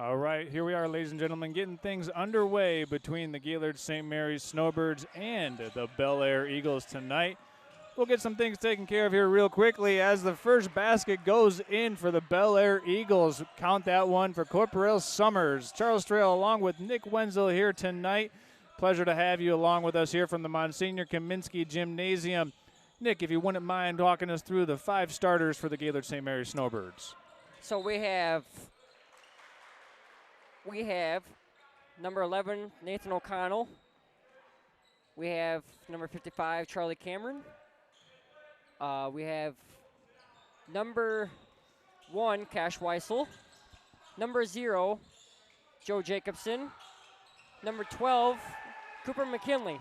All right, here we are, ladies and gentlemen, getting things underway between the Gaylord St. Mary's Snowbirds and the Bellaire Eagles tonight. We'll get some things taken care of here real quickly as the first basket goes in for the Bellaire Eagles. Count that one for Corporal Summers. Charles Trail along with Nick Wenzel here tonight. Pleasure to have you along with us here from the Monsignor Kaminsky Gymnasium. Nick, if you wouldn't mind walking us through the 5 starters for the Gaylord St. Mary's Snowbirds. So we have number 11, Nathan O'Connell. We have number 55, Charlie Cameron. We have number 1, Cash Weissel. Number 0, Joe Jacobson. Number 12, Cooper McKinley.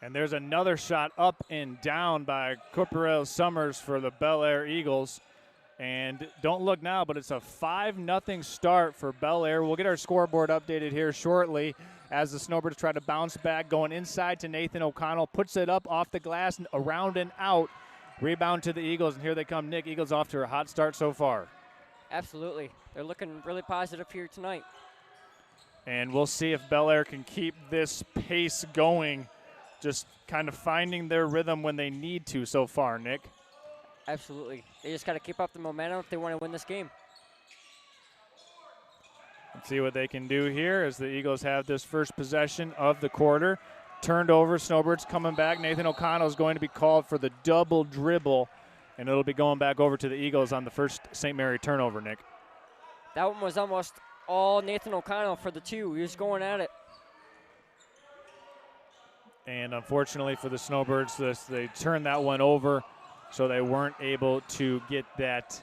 And there's another shot up and down by Corporal Summers for the Bellaire Eagles. And don't look now, but it's a 5-0 start for Bellaire. We'll get our scoreboard updated here shortly as the Snowbirds try to bounce back, going inside to Nathan O'Connell, puts it up off the glass, around and out. Rebound to the Eagles, and here they come. Nick, Eagles off to a hot start so far. Absolutely. They're looking really positive here tonight. And we'll see if Bellaire can keep this pace going, just kind of finding their rhythm when they need to so far, Nick. Absolutely. They just got to keep up the momentum if they want to win this game. Let's see what they can do here as the Eagles have this first possession of the quarter. Turned over, Snowbirds coming back. Nathan O'Connell is going to be called for the double dribble, and it'll be going back over to the Eagles on the first St. Mary turnover, Nick. That one was almost all Nathan O'Connell for the 2. He was going at it. And unfortunately for the Snowbirds, they turned that one over, so they weren't able to get that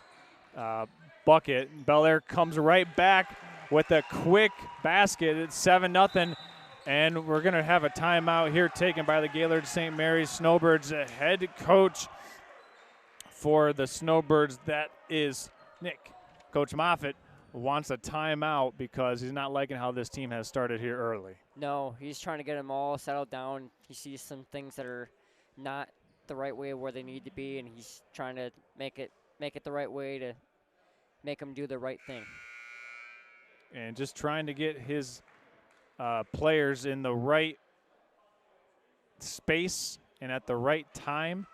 bucket. Bellaire comes right back with a quick basket. It's 7-0, and we're going to have a timeout here taken by the Gaylord St. Mary's Snowbirds. The head coach for the Snowbirds, that is Nick. Coach Moffitt wants a timeout because he's not liking how this team has started here early. No, he's trying to get them all settled down. He sees some things that are not the right way where they need to be, and he's trying to make it the right way to make them do the right thing. And just trying to get his players in the right space and at the right time.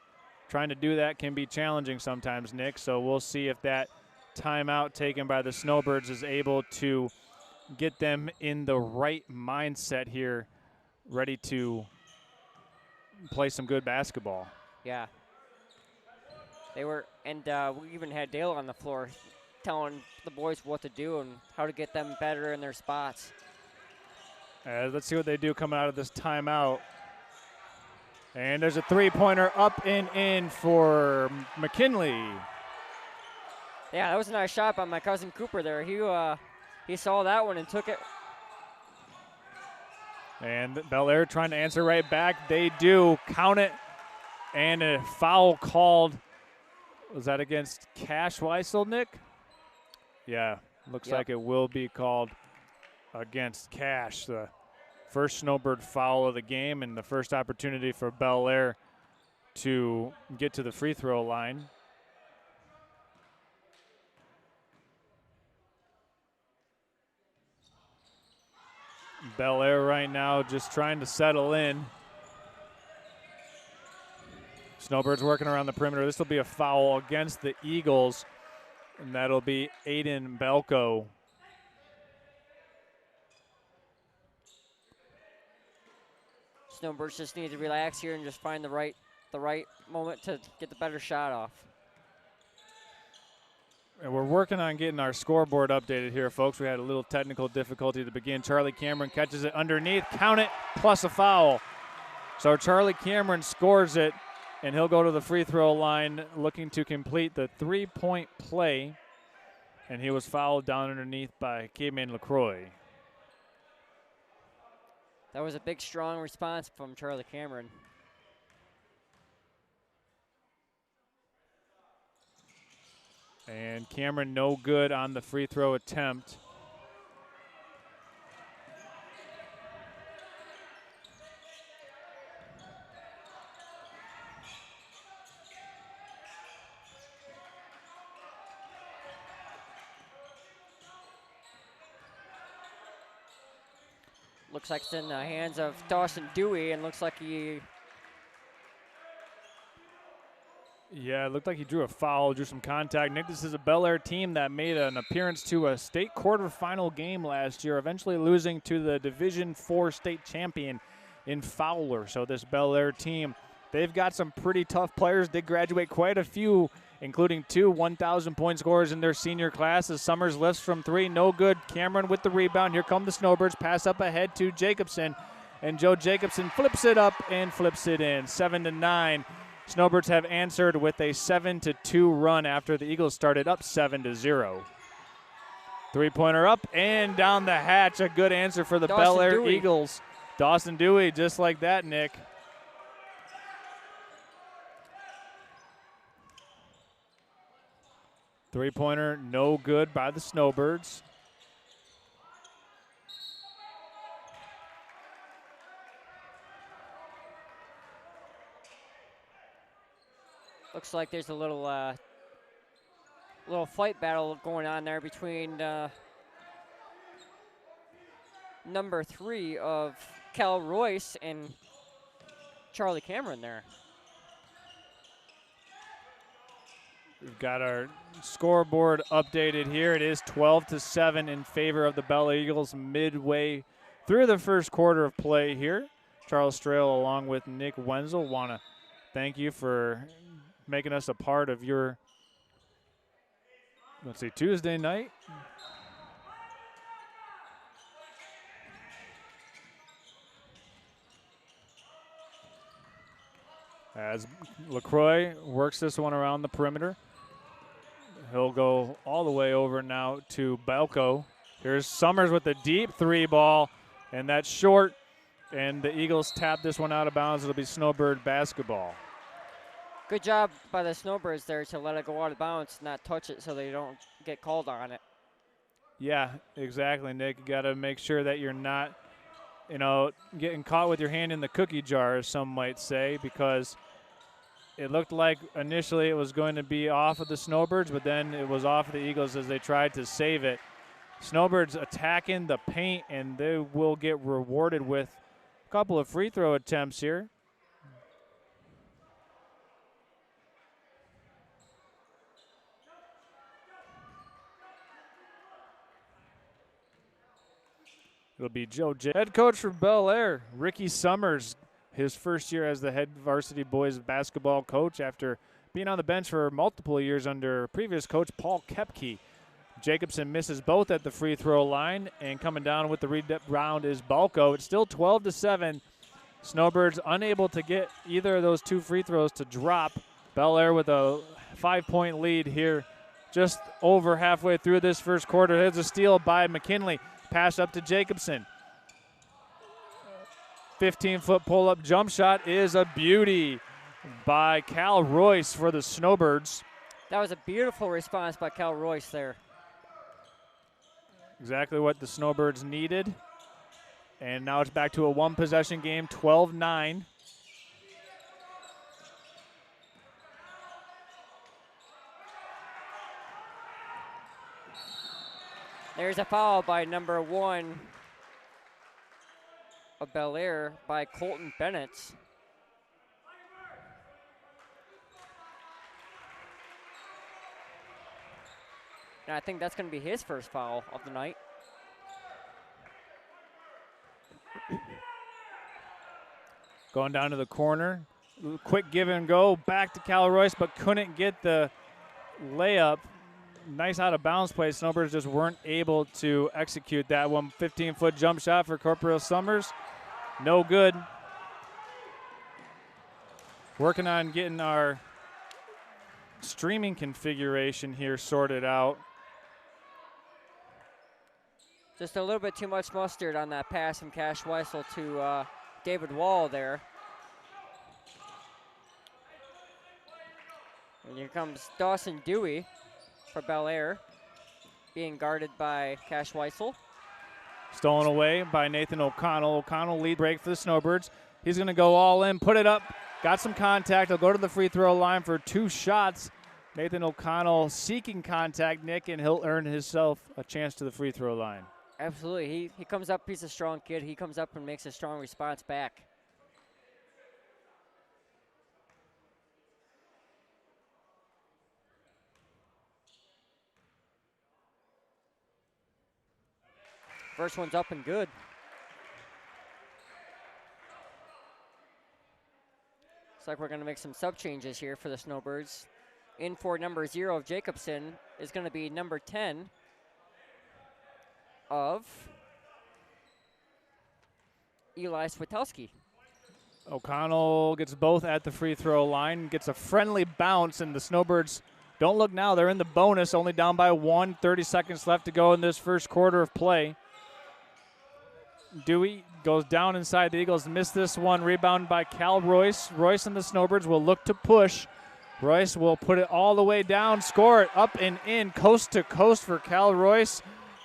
Trying to do that can be challenging sometimes, Nick, so we'll see if that timeout taken by the Snowbirds is able to get them in the right mindset here, ready to play some good basketball. Yeah. They were, and we even had Dale on the floor telling the boys what to do and how to get them better in their spots. Let's see what they do coming out of this timeout. And there's a three-pointer up and in for McKinley. Yeah, that was a nice shot by my cousin Cooper there. He saw that one and took it. And Bellaire trying to answer right back. They do. Count it. And a foul called. Was that against Cash Weissel, Nick? Yeah, looks like it will be called against Cash. The first Snowbird foul of the game and the first opportunity for Bellaire to get to the free throw line. Bellaire right now just trying to settle in. Snowbirds working around the perimeter. This will be a foul against the Eagles, and that'll be Aiden Belko. Snowbirds just need to relax here and just find the right moment to get the better shot off. And we're working on getting our scoreboard updated here, folks. We had a little technical difficulty to begin. Charlie Cameron catches it underneath. Count it, plus a foul. So Charlie Cameron scores it, and he'll go to the free throw line looking to complete the three-point play. And he was fouled down underneath by Caveman LaCroix. That was a big, strong response from Charlie Cameron. And Cameron no good on the free throw attempt. Looks like it's in the hands of Dawson Dewey, and looks like he. Yeah, it looked like he drew a foul, drew some contact. Nick, this is a Bellaire team that made an appearance to a state quarterfinal game last year, eventually losing to the Division IV state champion in Fowler. So this Bellaire team, they've got some pretty tough players. Did graduate quite a few, including 2 1,000-point scorers in their senior class. As Summers lifts from 3, no good. Cameron with the rebound. Here come the Snowbirds. Pass up ahead to Jacobson, and Joe Jacobson flips it up and flips it in. 7-9. Snowbirds have answered with a 7-2 run after the Eagles started up 7-0. Three-pointer up and down the hatch. A good answer for the Bellaire Eagles. Dawson Dewey, just like that, Nick. Three-pointer, no good by the Snowbirds. Looks like there's a little fight battle going on there between number 3 of Cal Royce and Charlie Cameron there. We've got our scoreboard updated here. It is 12-7 in favor of the Bellaire Eagles midway through the first quarter of play here. Charles Strail along with Nick Wenzel want to thank you for making us a part of your, let's see, Tuesday night. As LaCroix works this one around the perimeter. He'll go all the way over now to Balco. Here's Summers with the deep 3 ball, and that's short, and the Eagles tap this one out of bounds. It'll be Snowbird basketball. Good job by the Snowbirds there to let it go out of bounds, not touch it so they don't get called on it. Yeah, exactly, Nick. You got to make sure that you're not, getting caught with your hand in the cookie jar, as some might say, because it looked like initially it was going to be off of the Snowbirds, but then it was off of the Eagles as they tried to save it. Snowbirds attacking the paint, and they will get rewarded with a couple of free throw attempts here. It'll be Joe J. Head coach for Bellaire, Ricky Summers, his first year as the head varsity boys basketball coach after being on the bench for multiple years under previous coach Paul Kepke. Jacobson misses both at the free throw line, and coming down with the rebound is Balco. It's still 12-7. Snowbirds unable to get either of those 2 free throws to drop. Bellaire with a 5-point lead here just over halfway through this first quarter. Here's a steal by McKinley. Pass up to Jacobson. 15-foot pull-up jump shot is a beauty by Cal Royce for the Snowbirds. That was a beautiful response by Cal Royce there. Exactly what the Snowbirds needed. And now it's back to a 1-possession game, 12-9. There's a foul by number 1 of Bellaire by Colton Bennett. And I think that's going to be his first foul of the night. Going down to the corner. Quick give and go. Back to Cal Royce, but couldn't get the layup. Nice out of bounds play. Snowbirds just weren't able to execute that one. 15-foot jump shot for Corporal Summers. No good. Working on getting our streaming configuration here sorted out. Just a little bit too much mustard on that pass from Cash Weissel to David Wall there. And here comes Dawson Dewey for Bellaire, being guarded by Cash Weissel. Stolen away by Nathan O'Connell. O'Connell lead break for the Snowbirds. He's going to go all in, put it up, got some contact. He'll go to the free throw line for 2 shots. Nathan O'Connell seeking contact, Nick, and he'll earn himself a chance to the free throw line. Absolutely. He comes up, he's a strong kid. He comes up and makes a strong response back. First one's up and good. Looks like we're going to make some sub changes here for the Snowbirds. In for number 0 of Jacobson is going to be number 10 of Eli Switelski. O'Connell gets both at the free throw line, gets a friendly bounce, and the Snowbirds don't look now. They're in the bonus, only down by 1, 30 seconds left to go in this first quarter of play. Dewey goes down inside the Eagles, missed this one, rebounded by Cal Royce. Royce and the Snowbirds will look to push. Royce will put it all the way down, score it up and in, coast to coast for Cal Royce.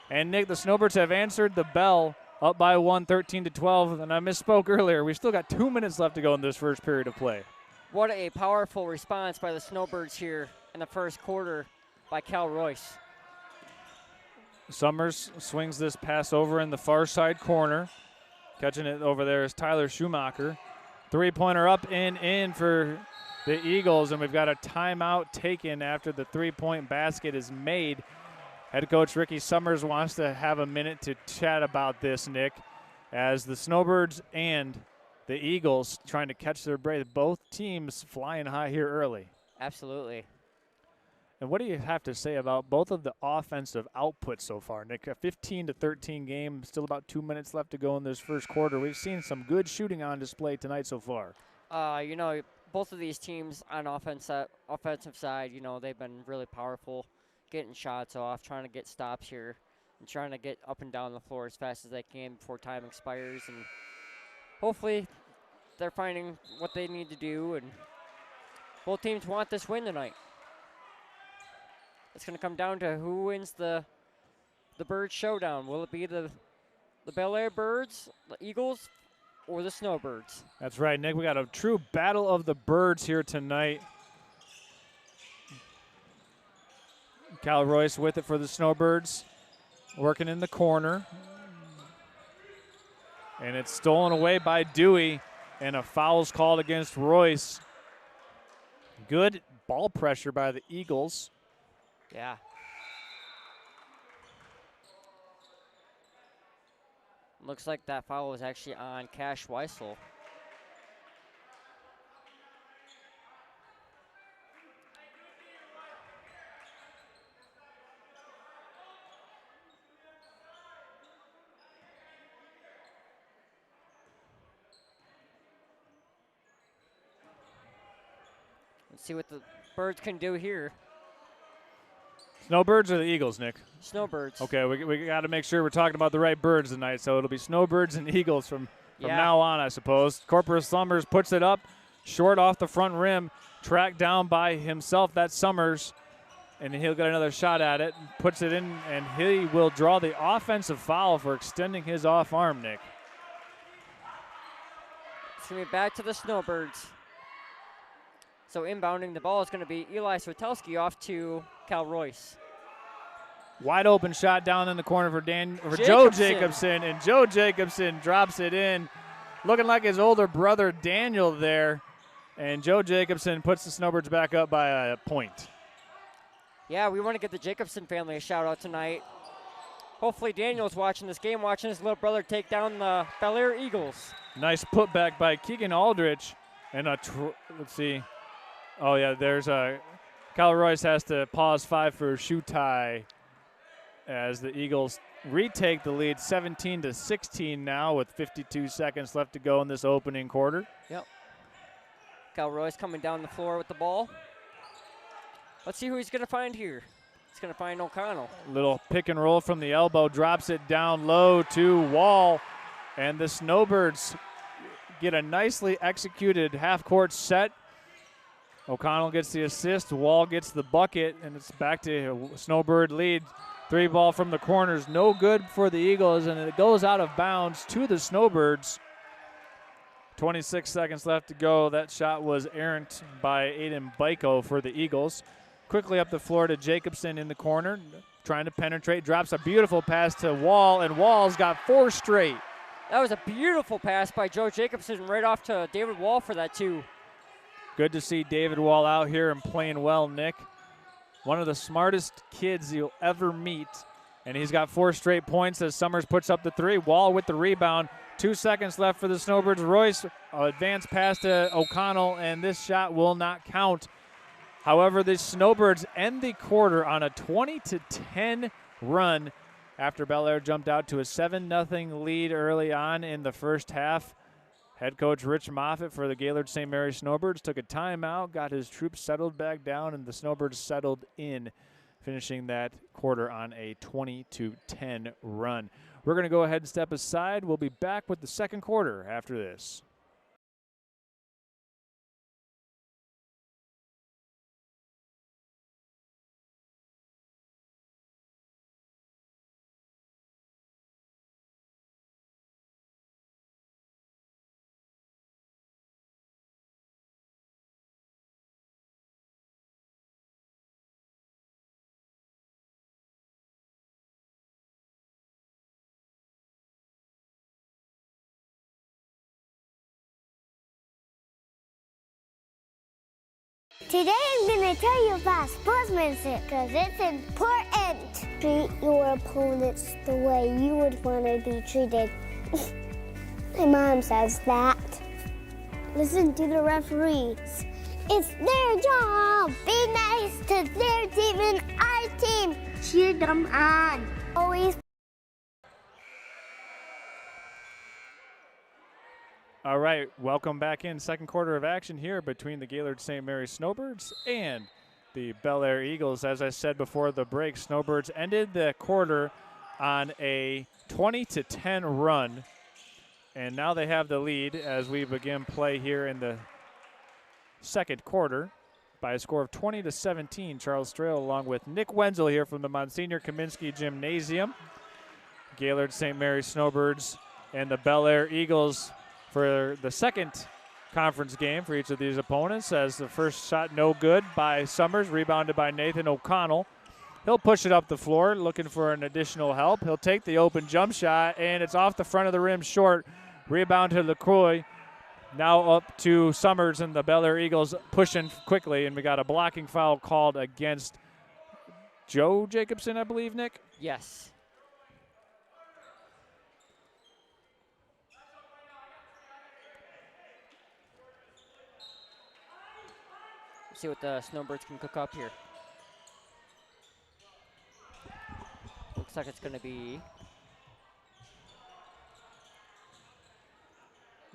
And Nick, the Snowbirds have answered the bell, up by 1, 13-12. And I misspoke earlier. We've still got 2 minutes left to go in this first period of play. What a powerful response by the Snowbirds here in the first quarter by Cal Royce. Summers swings this pass over in the far side corner. Catching it over there is Tyler Schumacher. Three-pointer up and in for the Eagles, and we've got a timeout taken after the three-point basket is made. Head coach Ricky Summers wants to have a minute to chat about this, Nick, as the Snowbirds and the Eagles trying to catch their breath. Both teams flying high here early. Absolutely. And what do you have to say about both of the offensive outputs so far, Nick? A 15-13 game, still about 2 minutes left to go in this first quarter. We've seen some good shooting on display tonight so far. You know, both of these teams on offensive side, you know, they've been really powerful, getting shots off, trying to get stops here, and trying to get up and down the floor as fast as they can before time expires. And hopefully they're finding what they need to do, and both teams want this win tonight. It's going to come down to who wins the Birds showdown. Will it be the Bellaire Birds, the Eagles, or the Snowbirds? That's right, Nick. We got a true battle of the Birds here tonight. Cal Royce with it for the Snowbirds, working in the corner. And it's stolen away by Dewey, and a foul's called against Royce. Good ball pressure by the Eagles. Yeah. Looks like that foul was actually on Cash Weissel. Let's see what the Birds can do here. Snowbirds or the Eagles, Nick? Snowbirds. Okay, we got to make sure we're talking about the right birds tonight, so it'll be Snowbirds and Eagles from now on, I suppose. Corporal Summers puts it up, short off the front rim, tracked down by himself. That's Summers, and he'll get another shot at it, puts it in, and he will draw the offensive foul for extending his off arm, Nick. It's going to be back to the Snowbirds. So inbounding the ball is going to be Eli Switelski off to Cal Royce. Wide open shot down in the corner for Joe Jacobson, and Joe Jacobson drops it in, looking like his older brother Daniel there, and Joe Jacobson puts the Snowbirds back up by a point. Yeah, we want to give the Jacobson family a shout out tonight. Hopefully Daniel's watching this game, watching his little brother take down the Bellaire Eagles. Nice putback by Keegan Aldrich, and let's see. Oh yeah, there's Cal Royce has to pause 5 for a shoe tie as the Eagles retake the lead 17-16 now with 52 seconds left to go in this opening quarter. Yep. Cal Royce coming down the floor with the ball. Let's see who he's going to find here. He's going to find O'Connell. Little pick and roll from the elbow, drops it down low to Wall, and the Snowbirds get a nicely executed half-court set. O'Connell gets the assist, Wall gets the bucket, and it's back to a Snowbird lead. 3 ball from the corners, no good for the Eagles, and it goes out of bounds to the Snowbirds. 26 seconds left to go. That shot was errant by Aiden Byko for the Eagles. Quickly up the floor to Jacobson in the corner. trying to penetrate, drops a beautiful pass to Wall, and Wall's got 4 straight. That was a beautiful pass by Joe Jacobson right off to David Wall for that, too. Good to see David Wall out here and playing well, Nick. One of the smartest kids you'll ever meet, and he's got 4 straight points as Summers puts up the 3. Wall with the rebound. 2 seconds left for the Snowbirds. Royce, advanced pass to O'Connell, and this shot will not count. However, the Snowbirds end the quarter on a 20-10 run after Bellaire jumped out to a 7-0 lead early on in the first half. Head coach Rich Moffitt for the Gaylord St. Mary Snowbirds took a timeout, got his troops settled back down, and the Snowbirds settled in, finishing that quarter on a 20-10 run. We're going to go ahead and step aside. We'll be back with the second quarter after this. Today I'm going to tell you about sportsmanship because it's important. Treat your opponents the way you would want to be treated. My mom says that. Listen to the referees. It's their job. Be nice to their team and our team. Cheer them on. Always. All right, welcome back in. Second quarter of action here between the Gaylord St. Mary Snowbirds and the Bellaire Eagles. As I said before the break, Snowbirds ended the quarter on a 20-10 run, and now they have the lead as we begin play here in the second quarter by a score of 20-17. Charles Strail along with Nick Wenzel here from the Monsignor Kaminsky Gymnasium. Gaylord St. Mary Snowbirds and the Bellaire Eagles for the second conference game for each of these opponents, as the first shot no good by Summers, rebounded by Nathan O'Connell. He'll push it up the floor, looking for an additional help. He'll take the open jump shot, and it's off the front of the rim short. Rebound to LaCroix. Now up to Summers, and the Bellaire Eagles pushing quickly, and we got a blocking foul called against Joe Jacobson, I believe, Nick? Yes. See what the Snowbirds can cook up here. Looks like it's going to be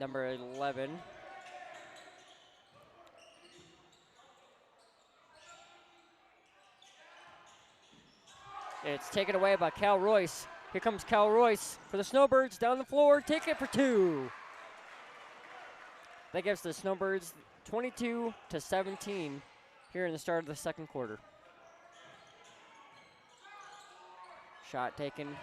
number 11. It's taken away by Cal Royce. Here comes Cal Royce for the Snowbirds down the floor. Take it for 2. That gives the Snowbirds 22-17 here in the start of the second quarter. Shot taken.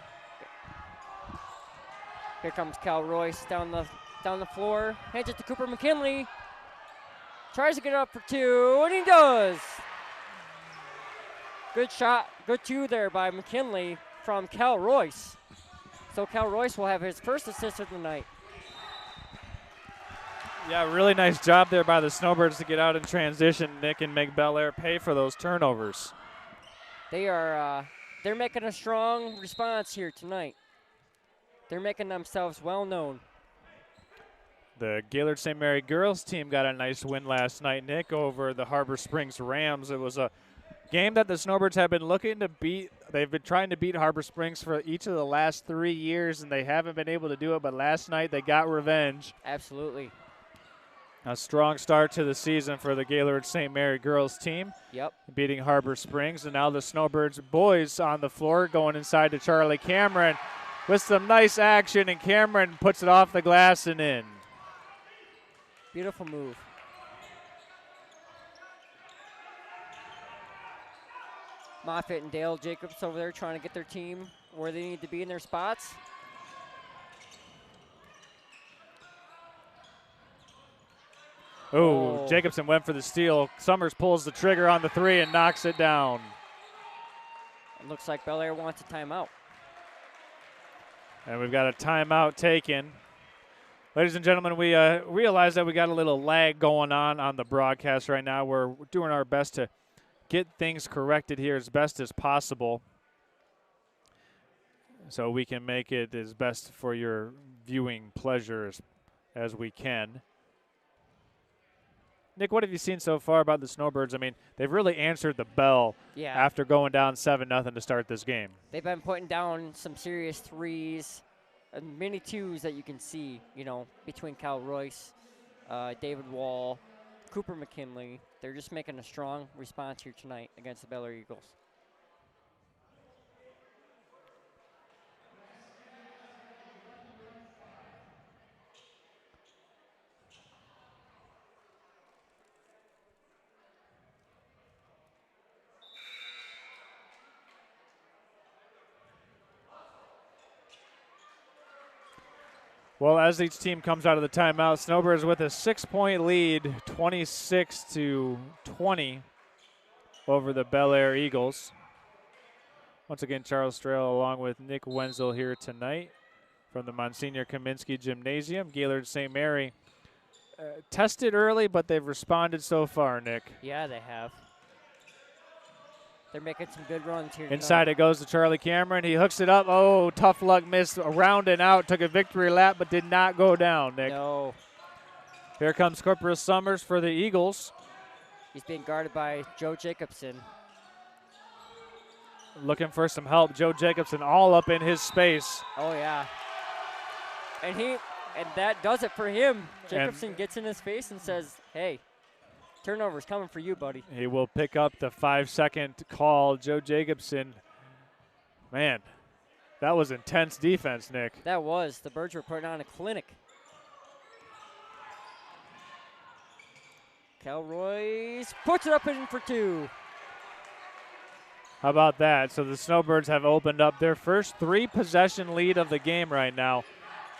Here comes Cal Royce down the floor. Hands it to Cooper McKinley. Tries to get it up for 2, and he does. Good shot, good 2 there by McKinley from Cal Royce. So Cal Royce will have his first assist of the night. Yeah, really nice job there by the Snowbirds to get out in transition, Nick, and make Bellaire pay for those turnovers. They're making a strong response here tonight. They're making themselves well known. The Gaylord St. Mary girls team got a nice win last night, Nick, over the Harbor Springs Rams. It was a game that the Snowbirds have been looking to beat. They've been trying to beat Harbor Springs for each of the last 3 years, and they haven't been able to do it, but last night they got revenge. Absolutely. A strong start to the season for the Gaylord St. Mary girls team. Yep. Beating Harbor Springs, and now the Snowbirds boys on the floor going inside to Charlie Cameron with some nice action, and Cameron puts it off the glass and in. Beautiful move. Moffitt and Dale Jacobs over there trying to get their team where they need to be in their spots. Oh, Jacobson went for the steal. Summers pulls the trigger on the 3 and knocks it down. It looks like Bellaire wants a timeout. And we've got a timeout taken. Ladies and gentlemen, we realize that we got a little lag going on the broadcast right now. We're doing our best to get things corrected here as best as possible so we can make it as best for your viewing pleasure as we can. Nick, what have you seen so far about the Snowbirds? I mean, they've really answered the bell after going down 7-0 to start this game. They've been putting down some serious threes and many twos that you can see, between Cal Royce, David Wall, Cooper McKinley. They're just making a strong response here tonight against the Bellaire Eagles. Well, as each team comes out of the timeout, Snowbirds with a 6-point lead, 26-20 over the Bellaire Eagles. Once again, Charles Strail along with Nick Wenzel here tonight from the Monsignor Kaminsky Gymnasium. Gaylord St. Mary tested early, but they've responded so far, Nick. Yeah, they have. They're making some good runs here. Inside it goes to Charlie Cameron. He hooks it up. Oh, tough luck miss. Around and out. Took a victory lap, but did not go down, Nick. No. Here comes Corporal Summers for the Eagles. He's being guarded by Joe Jacobson. Looking for some help. Joe Jacobson all up in his space. Oh, yeah. And that does it for him. Jacobson gets in his face and says, hey, turnover's coming for you, buddy. He will pick up the 5-second call. Joe Jacobson, man, that was intense defense, Nick. That was. The Birds were putting on a clinic. Cal Royce puts it up in for two. How about that? So the Snowbirds have opened up their first 3-possession lead of the game right now.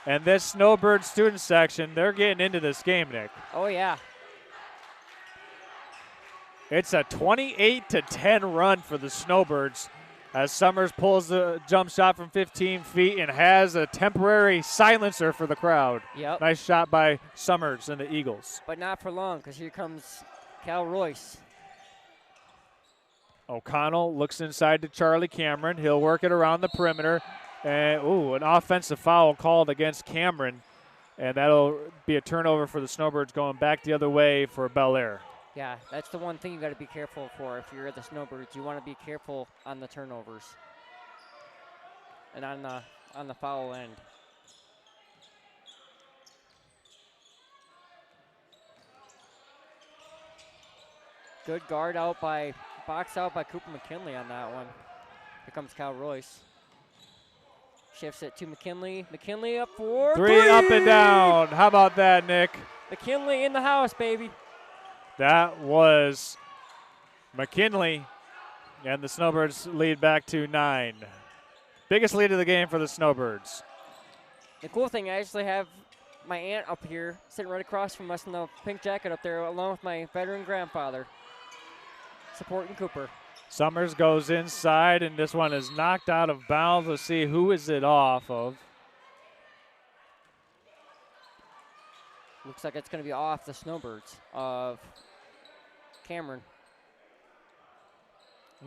And this Snowbird student section, they're getting into this game, Nick. Oh, yeah. It's a 28-10 run for the Snowbirds as Summers pulls the jump shot from 15 feet and has a temporary silencer for the crowd. Yep. Nice shot by Summers and the Eagles. But not for long, because here comes Cal Royce. O'Connell looks inside to Charlie Cameron. He'll work it around the perimeter. And, an offensive foul called against Cameron. And that'll be a turnover for the Snowbirds going back the other way for Bellaire. Yeah, that's the one thing you got to be careful for if you're the Snowbirds. You want to be careful on the turnovers and on the foul end. Good box out by Cooper McKinley on that one. Here comes Cal Royce. Shifts it to McKinley. McKinley up for three. Up and down. How about that, Nick? McKinley in the house, baby. That was McKinley, and the Snowbirds lead back to 9. Biggest lead of the game for the Snowbirds. The cool thing, I actually have my aunt up here, sitting right across from us in the pink jacket up there, along with my veteran grandfather, supporting Cooper. Summers goes inside, and this one is knocked out of bounds. Let's see, who is it off of? Looks like it's going to be off the Snowbirds of Cameron.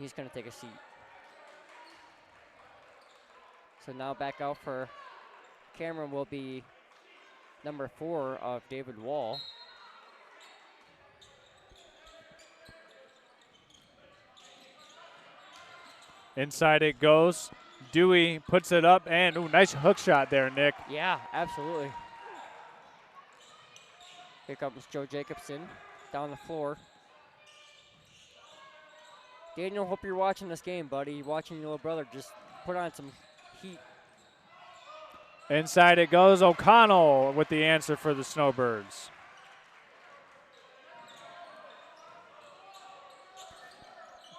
He's going to take a seat. So now back out for Cameron will be number 4 of David Wall. Inside it goes. Dewey puts it up, and nice hook shot there, Nick. Yeah, absolutely. Here comes Joe Jacobson down the floor. Daniel, hope you're watching this game, buddy. Watching your little brother just put on some heat. Inside it goes. O'Connell with the answer for the Snowbirds.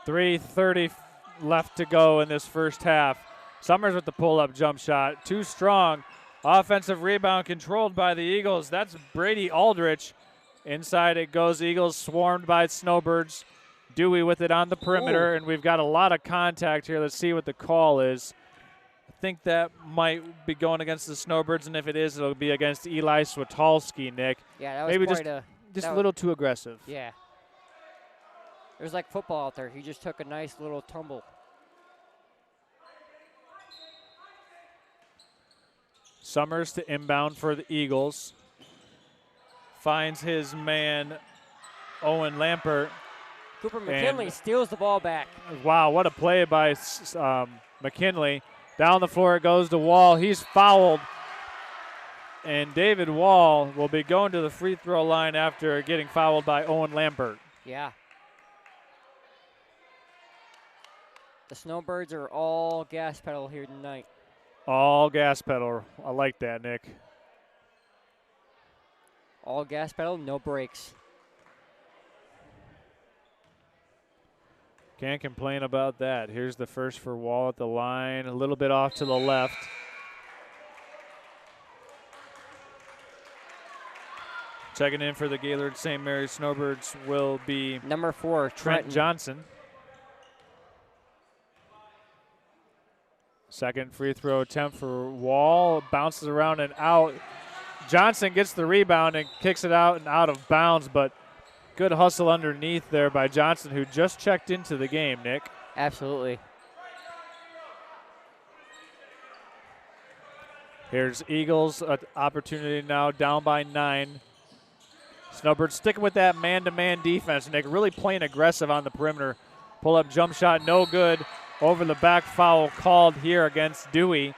.330 left to go in this first half. Summers with the pull-up jump shot. Too strong. Offensive rebound controlled by the Eagles. That's Brady Aldrich. Inside it goes. Eagles swarmed by Snowbirds. Dewey with it on the perimeter, and we've got a lot of contact here. Let's see what the call is. I think that might be going against the Snowbirds, and if it is, it'll be against Eli Switalski, Nick. Yeah, that was maybe just a little too aggressive. Yeah. It was like football out there. He just took a nice little tumble. Summers to inbound for the Eagles. Finds his man, Owen Lampert. Cooper McKinley steals the ball back. Wow, what a play by McKinley. Down the floor it goes to Wall. He's fouled. And David Wall will be going to the free throw line after getting fouled by Owen Lampert. Yeah. The Snowbirds are all gas pedal here tonight. All gas pedal. I like that, Nick. All gas pedal, no brakes. Can't complain about that. Here's the first for Wall at the line. A little bit off to the left. Checking in for the Gaylord St. Mary's Snowbirds will be number 4, Trent Johnson. Second free throw attempt for Wall. Bounces around and out. Johnson gets the rebound and kicks it out and out of bounds, but good hustle underneath there by Johnson, who just checked into the game, Nick. Absolutely. Here's Eagles, opportunity now down by 9. Snowbirds sticking with that man-to-man defense, Nick, really playing aggressive on the perimeter. Pull-up jump shot, no good. Over the back foul called here against Dewey.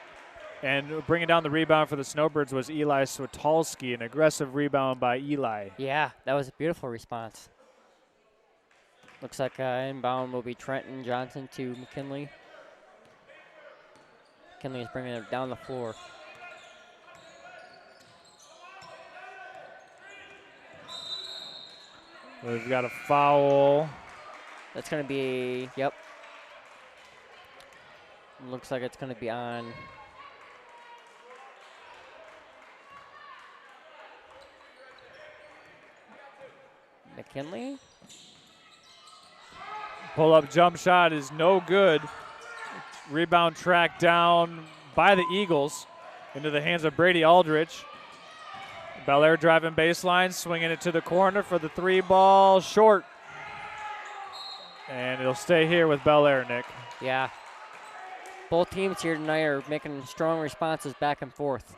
And bringing down the rebound for the Snowbirds was Eli Switalski, an aggressive rebound by Eli. Yeah, that was a beautiful response. Looks like inbound will be Trenton Johnson to McKinley. McKinley is bringing it down the floor. We've got a foul. That's going to be, yep. Looks like it's going to be on McKinley. Pull-up jump shot is no good. Rebound tracked down by the Eagles into the hands of Brady Aldrich. Bellaire driving baseline, swinging it to the corner for the 3 ball, short. And it'll stay here with Bellaire, Nick. Yeah. Both teams here tonight are making strong responses back and forth.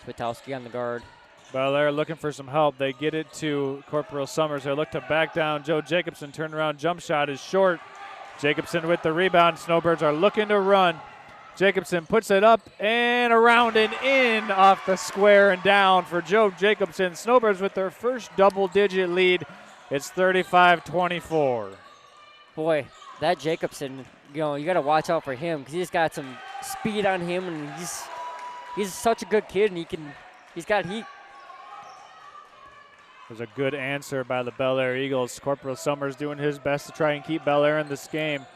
Switalski on the guard. Bellaire looking for some help. They get it to Corporal Summers. They look to back down. Joe Jacobson, turnaround jump shot is short. Jacobson with the rebound. Snowbirds are looking to run. Jacobson puts it up and around and in off the square and down for Joe Jacobson. Snowbirds with their first double-digit lead. It's 35-24. Boy, that Jacobson, you got to watch out for him because he's got some speed on him, and he's such a good kid, and he's got heat. There's a good answer by the Bellaire Eagles. Corporal Summers doing his best to try and keep Bellaire in this game.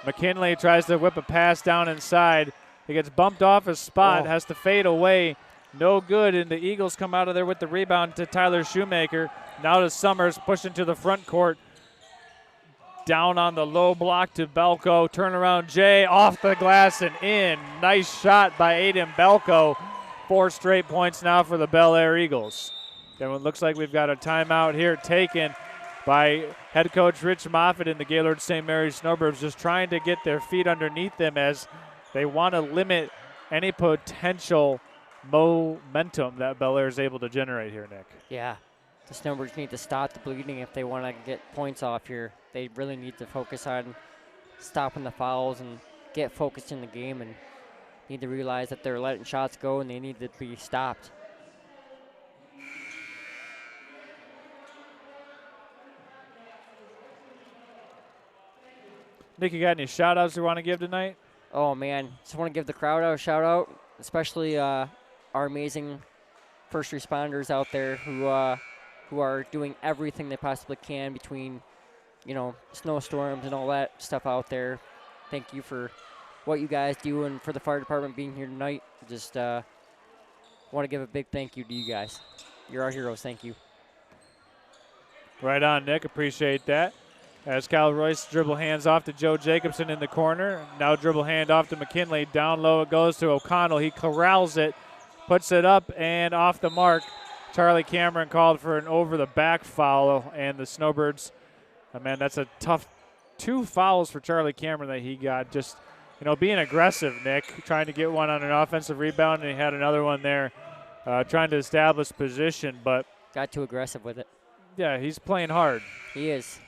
McKinley tries to whip a pass down inside. He gets bumped off his spot, has to fade away. No good, and the Eagles come out of there with the rebound to Tyler Shoemaker. Now to Summers, pushing to the front court. Down on the low block to Belko. Turnaround Jay, off the glass and in. Nice shot by Aiden Belko. 4 straight points now for the Bellaire Eagles. Then it looks like we've got a timeout here taken by head coach Rich Moffitt and the Gaylord St. Mary's Snowbirds, just trying to get their feet underneath them as they want to limit any potential momentum that Bellaire is able to generate here, Nick. Yeah, the Snowbirds need to stop the bleeding if they want to get points off here. They really need to focus on stopping the fouls and get focused in the game, and need to realize that they're letting shots go and they need to be stopped. Nick, you got any shout-outs you want to give tonight? Oh, man. Just want to give the crowd a shout-out, especially our amazing first responders out there who are doing everything they possibly can between, snowstorms and all that stuff out there. Thank you for what you guys do and for the fire department being here tonight. Just want to give a big thank you to you guys. You're our heroes. Thank you. Right on, Nick. Appreciate that. As Cal Royce dribble hands off to Joe Jacobson in the corner. Now dribble hand off to McKinley. Down low it goes to O'Connell. He corrals it, puts it up and off the mark. Charlie Cameron called for an over-the-back foul, and the Snowbirds, man, that's a tough 2 fouls for Charlie Cameron that he got. Just, being aggressive, Nick, trying to get one on an offensive rebound, and he had another one there trying to establish position, but Got too aggressive with it. yeah, he's playing hard. He is.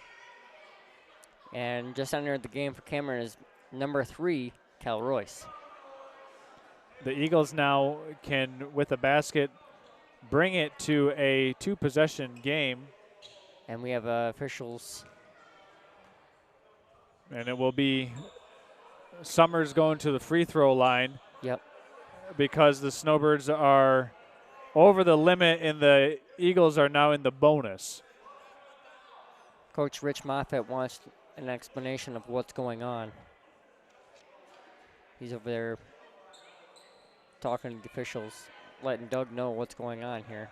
And just entered the game for Cameron is number 3, Cal Royce. The Eagles now can, with a basket, bring it to a 2-possession game. And we have officials. And it will be Summers going to the free throw line. Yep. Because the Snowbirds are over the limit and the Eagles are now in the bonus. Coach Rich Moffitt wants an explanation of what's going on. He's over there talking to the officials, letting Doug know what's going on here.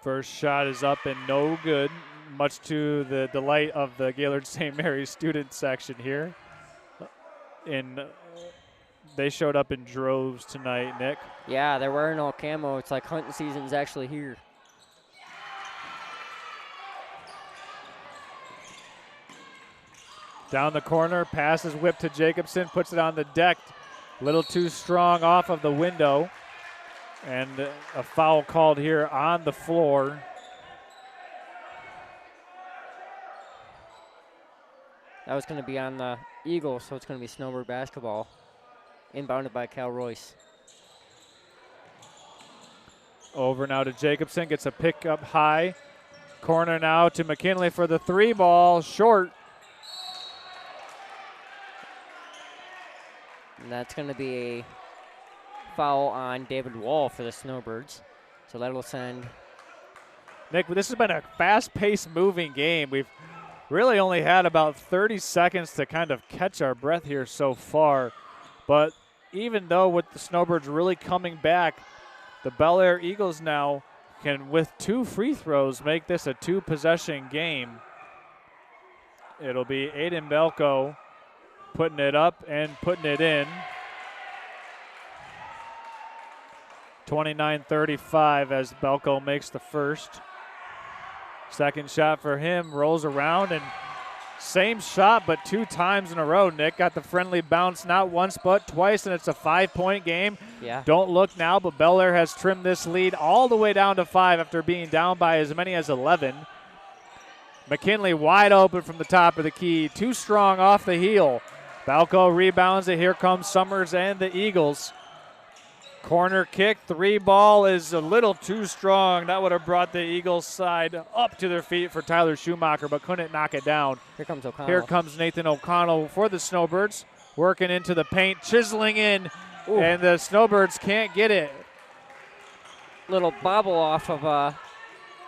First shot is up and no good, much to the delight of the Gaylord St. Mary's student section here. They showed up in droves tonight, Nick. Yeah, they're wearing all camo. It's like hunting season's actually here. Down the corner, pass is whipped to Jacobson, puts it on the deck. A little too strong off of the window. And a foul called here on the floor. That was going to be on the Eagles, so it's going to be Snowbird basketball. Inbounded by Cal Royce. Over now to Jacobson, gets a pick up high. Corner now to McKinley for the 3 ball, short. And that's going to be a foul on David Wall for the Snowbirds. So that'll send. Nick, this has been a fast-paced moving game. We've really only had about 30 seconds to kind of catch our breath here so far. But even though with the Snowbirds really coming back, the Bellaire Eagles now can, with 2 free throws, make this a 2-possession game. It'll be Aiden Belko putting it up and putting it in. 29-35 as Belko makes the first. Second shot for him, rolls around, and same shot but 2 times in a row. Nick got the friendly bounce not once but twice, and it's a 5-point game. Yeah. Don't look now, but Bellaire has trimmed this lead all the way down to 5 after being down by as many as 11. McKinley wide open from the top of the key, too strong off the heel. Balco rebounds it. Here comes Summers and the Eagles. Corner kick, 3 ball is a little too strong. That would have brought the Eagles side up to their feet for Tyler Schumacher, but couldn't knock it down. Here comes O'Connell. Here comes Nathan O'Connell for the Snowbirds, working into the paint, chiseling in, Ooh. and the Snowbirds can't get it. Little bobble off of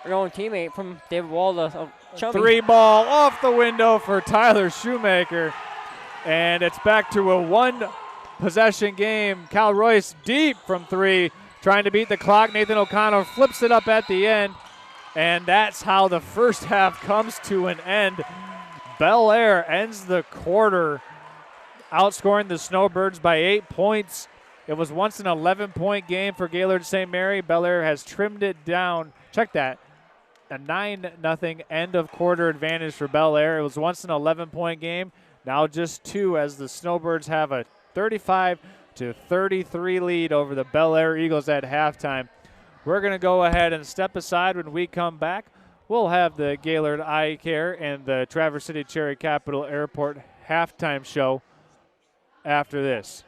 your own teammate from David Wall, the chummy. 3 ball off the window for Tyler Schumacher, and it's back to a 1-possession game. Cal Royce deep from 3, trying to beat the clock. Nathan O'Connell flips it up at the end, and that's how the first half comes to an end. Bellaire ends the quarter outscoring the Snowbirds by 8 points. It was once an 11-point game for Gaylord St. Mary. Bellaire has trimmed it down. Check that. A 9-0 end of quarter advantage for Bellaire. It was once an 11-point game. Now just 2 as the Snowbirds have a 35-33 lead over the Bellaire Eagles at halftime. We're going to go ahead and step aside. When we come back, we'll have the Gaylord Eye Care and the Traverse City Cherry Capital Airport halftime show after this.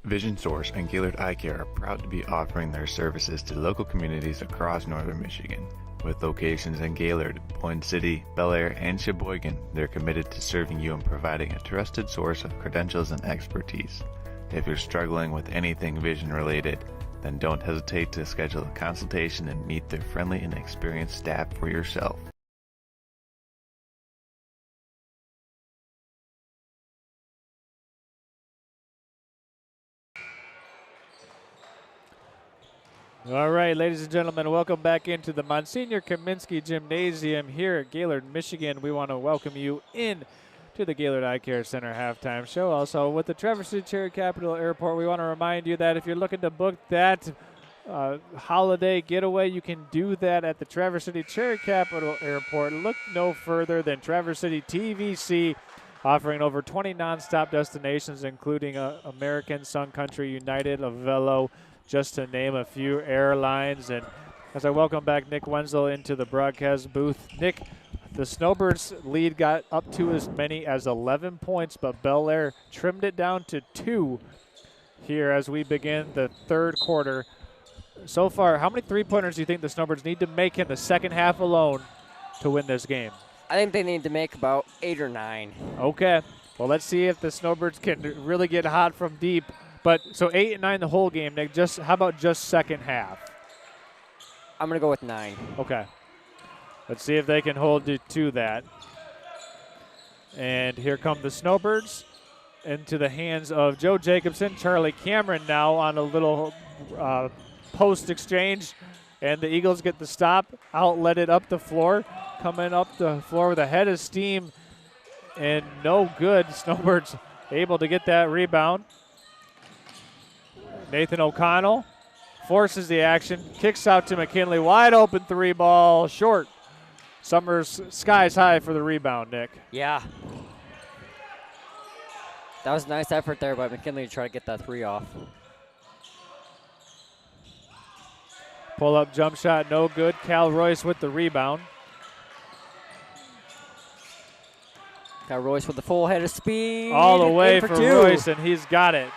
Vision Source and Gaylord Eye Care are proud to be offering their services to local communities across northern Michigan. With locations in Gaylord, Boyne City, Bellaire, and Sheboygan, they're committed to serving you and providing a trusted source of credentials and expertise. If you're struggling with anything vision related, then don't hesitate to schedule a consultation and meet their friendly and experienced staff for yourself. All right, ladies and gentlemen, welcome back into the Monsignor Kaminsky Gymnasium here at Gaylord, Michigan. We want to welcome you in to the Gaylord Eye Care Center halftime show. Also, with the Traverse City Cherry Capital Airport, we want to remind you that if you're looking to book that holiday getaway, you can do that at the Traverse City Cherry Capital Airport. Look no further than Traverse City TVC, offering over 20 nonstop destinations, including American, Sun Country, United, Avello, just to name a few airlines. And as I welcome back Nick Wenzel into the broadcast booth, Nick, the Snowbirds lead got up to as many as 11 points, but Bellaire trimmed it down to 2 here as we begin the third quarter. So far, how many three-pointers do you think the Snowbirds need to make in the second half alone to win this game? I think they need to make about 8 or 9. Okay. Well, let's see if the Snowbirds can really get hot from deep. But so 8 and 9 the whole game, Nick. How about just second half? I'm going to go with 9. Okay. Let's see if they can hold it to that. And here come the Snowbirds into the hands of Joe Jacobson. Charlie Cameron now on a little post exchange. And the Eagles get the stop, outlet it up the floor. Coming up the floor with a head of steam. And no good. Snowbirds able to get that rebound. Nathan O'Connell forces the action, kicks out to McKinley. Wide open 3-ball, short. Summers skies high for the rebound, Nick. Yeah. That was a nice effort there by McKinley to try to get that 3 off. Pull-up jump shot, no good. Cal Royce with the rebound. Got Royce with the full head of speed. All the way for 2. Royce, and he's got it.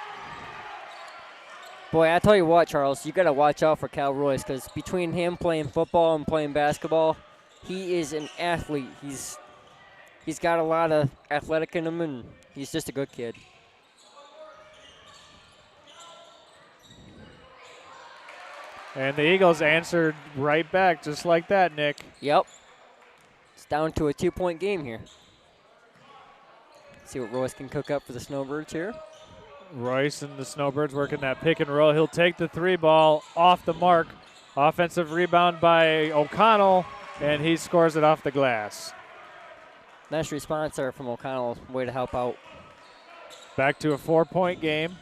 Boy, I tell you what, Charles, you got to watch out for Cal Royce because between him playing football and playing basketball, he is an athlete. He's got a lot of athletic in him, and he's just a good kid. And the Eagles answered right back just like that, Nick. Yep. It's down to a 2-point game here. See what Royce can cook up for the Snowbirds here. Royce and the Snowbirds working that pick and roll. He'll take the 3-ball off the mark. Offensive rebound by O'Connell, and he scores it off the glass. Nice response there from O'Connell. Way to help out. Back to a 4-point game.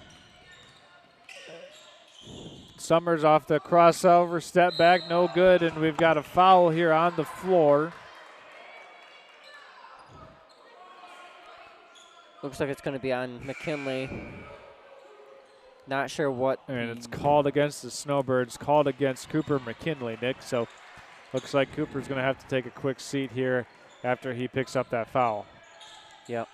Summers off the crossover, step back, no good, and we've got a foul here on the floor. Looks like it's going to be on McKinley. Not sure what. And it's called against the Snowbirds, called against Cooper McKinley, Nick. So looks like Cooper's going to have to take a quick seat here after he picks up that foul. Yep.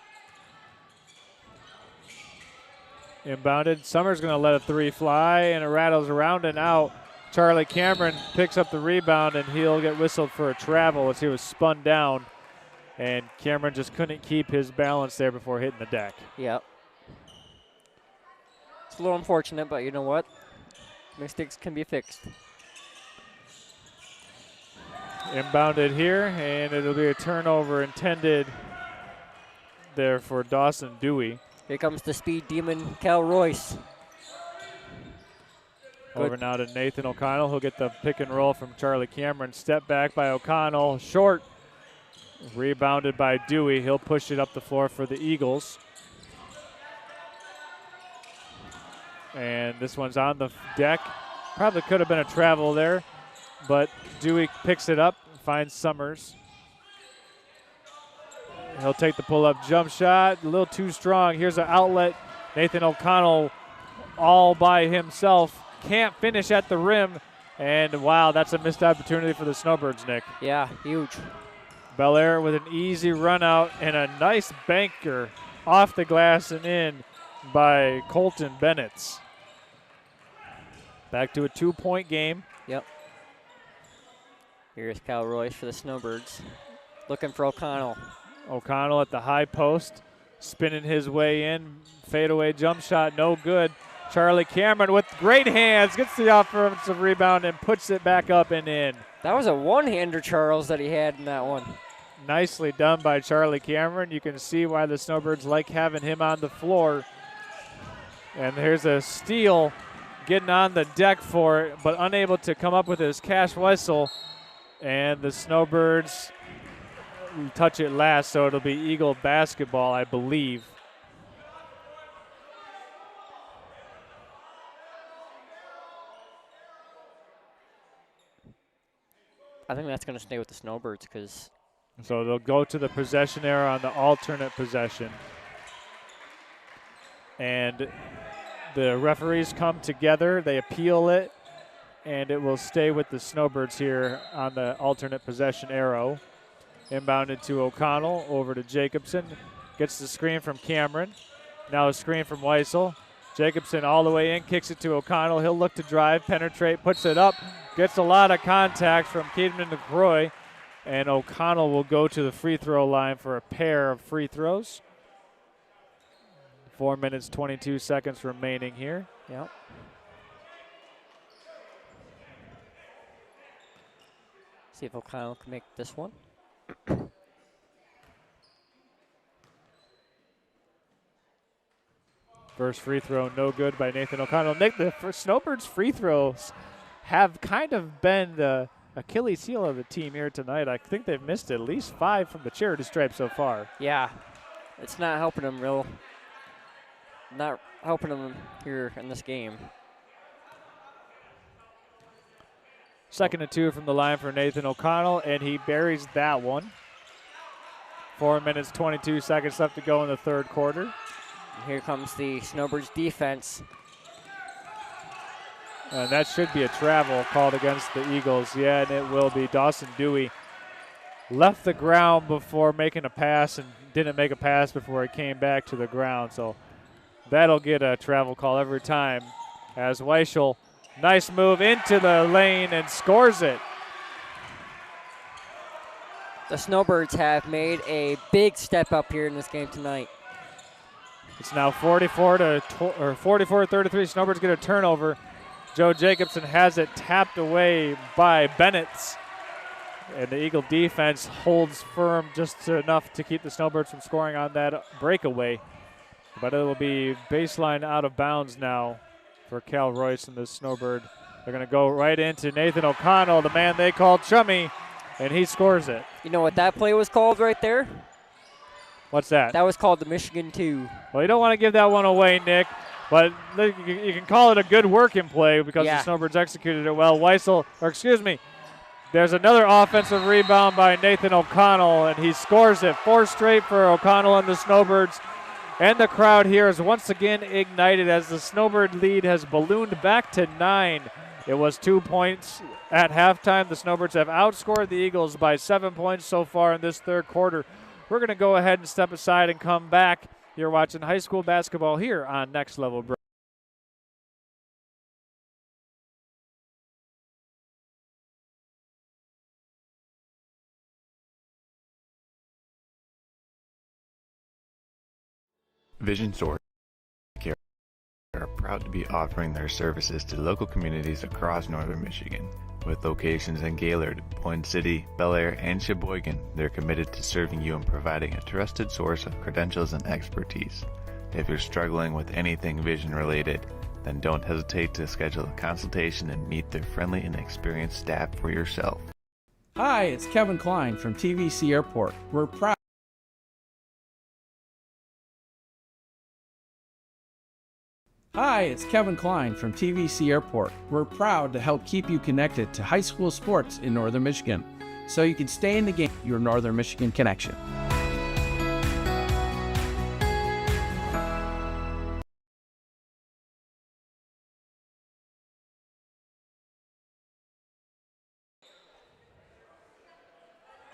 Inbounded. Summers going to let a 3 fly, and it rattles around and out. Charlie Cameron picks up the rebound, and he'll get whistled for a travel as he was spun down. And Cameron just couldn't keep his balance there before hitting the deck. Yep. It's a little unfortunate, but you know what? Mistakes can be fixed. Inbounded here, and it'll be a turnover intended there for Dawson Dewey. Here comes the speed demon, Cal Royce. Over now to Nathan O'Connell. He'll get the pick and roll from Charlie Cameron. Step back by O'Connell. Short. Rebounded by Dewey. He'll push it up the floor for the Eagles. And this one's on the deck. Probably could have been a travel there, but Dewey picks it up, finds Summers. He'll take the pull-up jump shot. A little too strong. Here's an outlet. Nathan O'Connell all by himself. Can't finish at the rim. And, wow, that's a missed opportunity for the Snowbirds, Nick. Yeah, huge. Bellaire with an easy run out and a nice banker off the glass and in. by Colton Bennett. Back to a 2-point game. Yep. Here's Cal Royce for the Snowbirds. Looking for O'Connell. O'Connell at the high post, spinning his way in. Fadeaway jump shot, no good. Charlie Cameron with great hands, gets the offensive rebound and puts it back up and in. That was a one-hander, Charles, that he had in that one. Nicely done by Charlie Cameron. You can see why the Snowbirds like having him on the floor. And here's a steal, getting on the deck for it, but unable to come up with his cash whistle. And the Snowbirds touch it last, so it'll be Eagle basketball, I believe. I think that's going to stay with the Snowbirds because. So they'll go to the possession error on the alternate possession. And the referees come together, they appeal it, and it will stay with the Snowbirds here on the alternate possession arrow. Inbounded to O'Connell, over to Jacobson. Gets the screen from Cameron. Now a screen from Weissel. Jacobson all the way in, kicks it to O'Connell. He'll look to drive, penetrate, puts it up. Gets a lot of contact from Caden DeCroy. And O'Connell will go to the free throw line for a pair of free throws. 4 minutes, 22 seconds remaining here. Yep. See if O'Connell can make this one. First free throw, no good by Nathan O'Connell. Nick, the Snowbirds free throws have kind of been the Achilles heel of the team here tonight. I think they've missed at least 5 from the charity stripe so far. Yeah, it's not helping them not helping them here in this game. 2nd and 2 from the line for Nathan O'Connell, and he buries that one. 4 minutes, 22 seconds left to go in the third quarter. Here comes the Snowbirds defense. And that should be a travel called against the Eagles. Yeah, and it will be. Dawson Dewey left the ground before making a pass and didn't make a pass before he came back to the ground. So that'll get a travel call every time as Weissel, nice move into the lane and scores it. The Snowbirds have made a big step up here in this game tonight. It's now 44-33. Snowbirds get a turnover. Joe Jacobson has it tapped away by Bennett. And the Eagle defense holds firm just enough to keep the Snowbirds from scoring on that breakaway. But it will be baseline out of bounds now for Cal Royce and the Snowbird. They're going to go right into Nathan O'Connell, the man they call Chummy, and he scores it. You know what that play was called right there? What's that? That was called the Michigan 2. Well, you don't want to give that one away, Nick, but you can call it a good working play because the Snowbirds executed it well. There's another offensive rebound by Nathan O'Connell, and he scores it. 4 straight for O'Connell and the Snowbirds. And the crowd here is once again ignited as the Snowbird lead has ballooned back to 9. It was 2 points at halftime. The Snowbirds have outscored the Eagles by 7 points so far in this third quarter. We're going to go ahead and step aside and come back. You're watching high school basketball here on Next Level Break. Vision Source are proud to be offering their services to local communities across northern Michigan. With locations in Gaylord, Boyne City, Bellaire, and Sheboygan, they're committed to serving you and providing a trusted source of credentials and expertise. If you're struggling with anything vision related, then don't hesitate to schedule a consultation and meet their friendly and experienced staff for yourself. Hi, it's Kevin Klein from TVC Airport. We're proud. Hi, it's Kevin Klein from TVC Airport. We're proud to help keep you connected to high school sports in Northern Michigan, so you can stay in the game. Your Northern Michigan connection.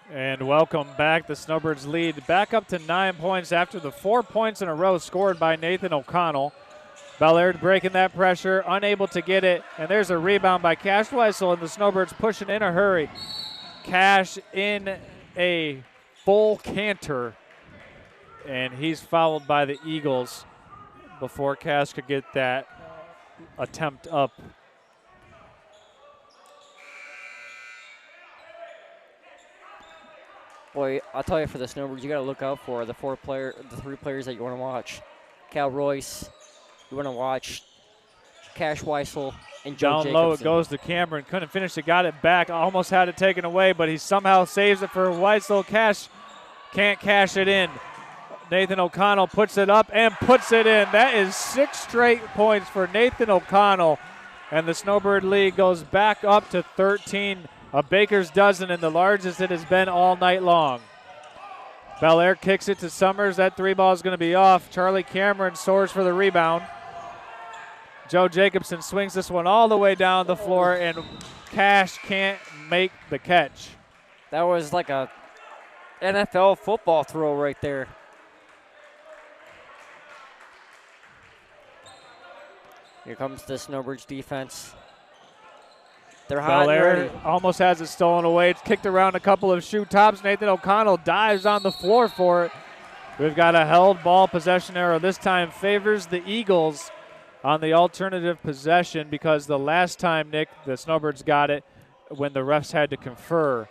And welcome back. The Snowbirds lead back up to 9 points after the 4 points in a row scored by Nathan O'Connell. Bellaire breaking that pressure, unable to get it. And there's a rebound by Cash Weissel, and the Snowbirds pushing in a hurry. Cash in a full canter, and he's fouled by the Eagles before Cash could get that attempt up. Boy, I'll tell you, for the Snowbirds, you got to look out for the three players that you want to watch. Cal Royce, you want to watch Cash Weissel, and Joe Down low it Jacobson. goes to Cameron. Couldn't finish it, got it back. Almost had it taken away, but he somehow saves it for Weissel. Cash can't cash it in. Nathan O'Connell puts it up and puts it in. That is 6 straight points for Nathan O'Connell. And the Snowbird lead goes back up to 13. A baker's dozen, and the largest it has been all night long. Bellaire kicks it to Summers. That 3 ball is going to be off. Charlie Cameron soars for the rebound. Joe Jacobson swings this one all the way down the floor, and Cash can't make the catch. That was like a NFL football throw right there. Here comes the Snowbirds defense. They're hot and Bellaire ready. almost has it stolen away. It's kicked around a couple of shoe tops. Nathan O'Connell dives on the floor for it. We've got a held ball possession error. This time favors the Eagles on the alternative possession, because the last time, Nick, the Snowbirds got it when the refs had to confer.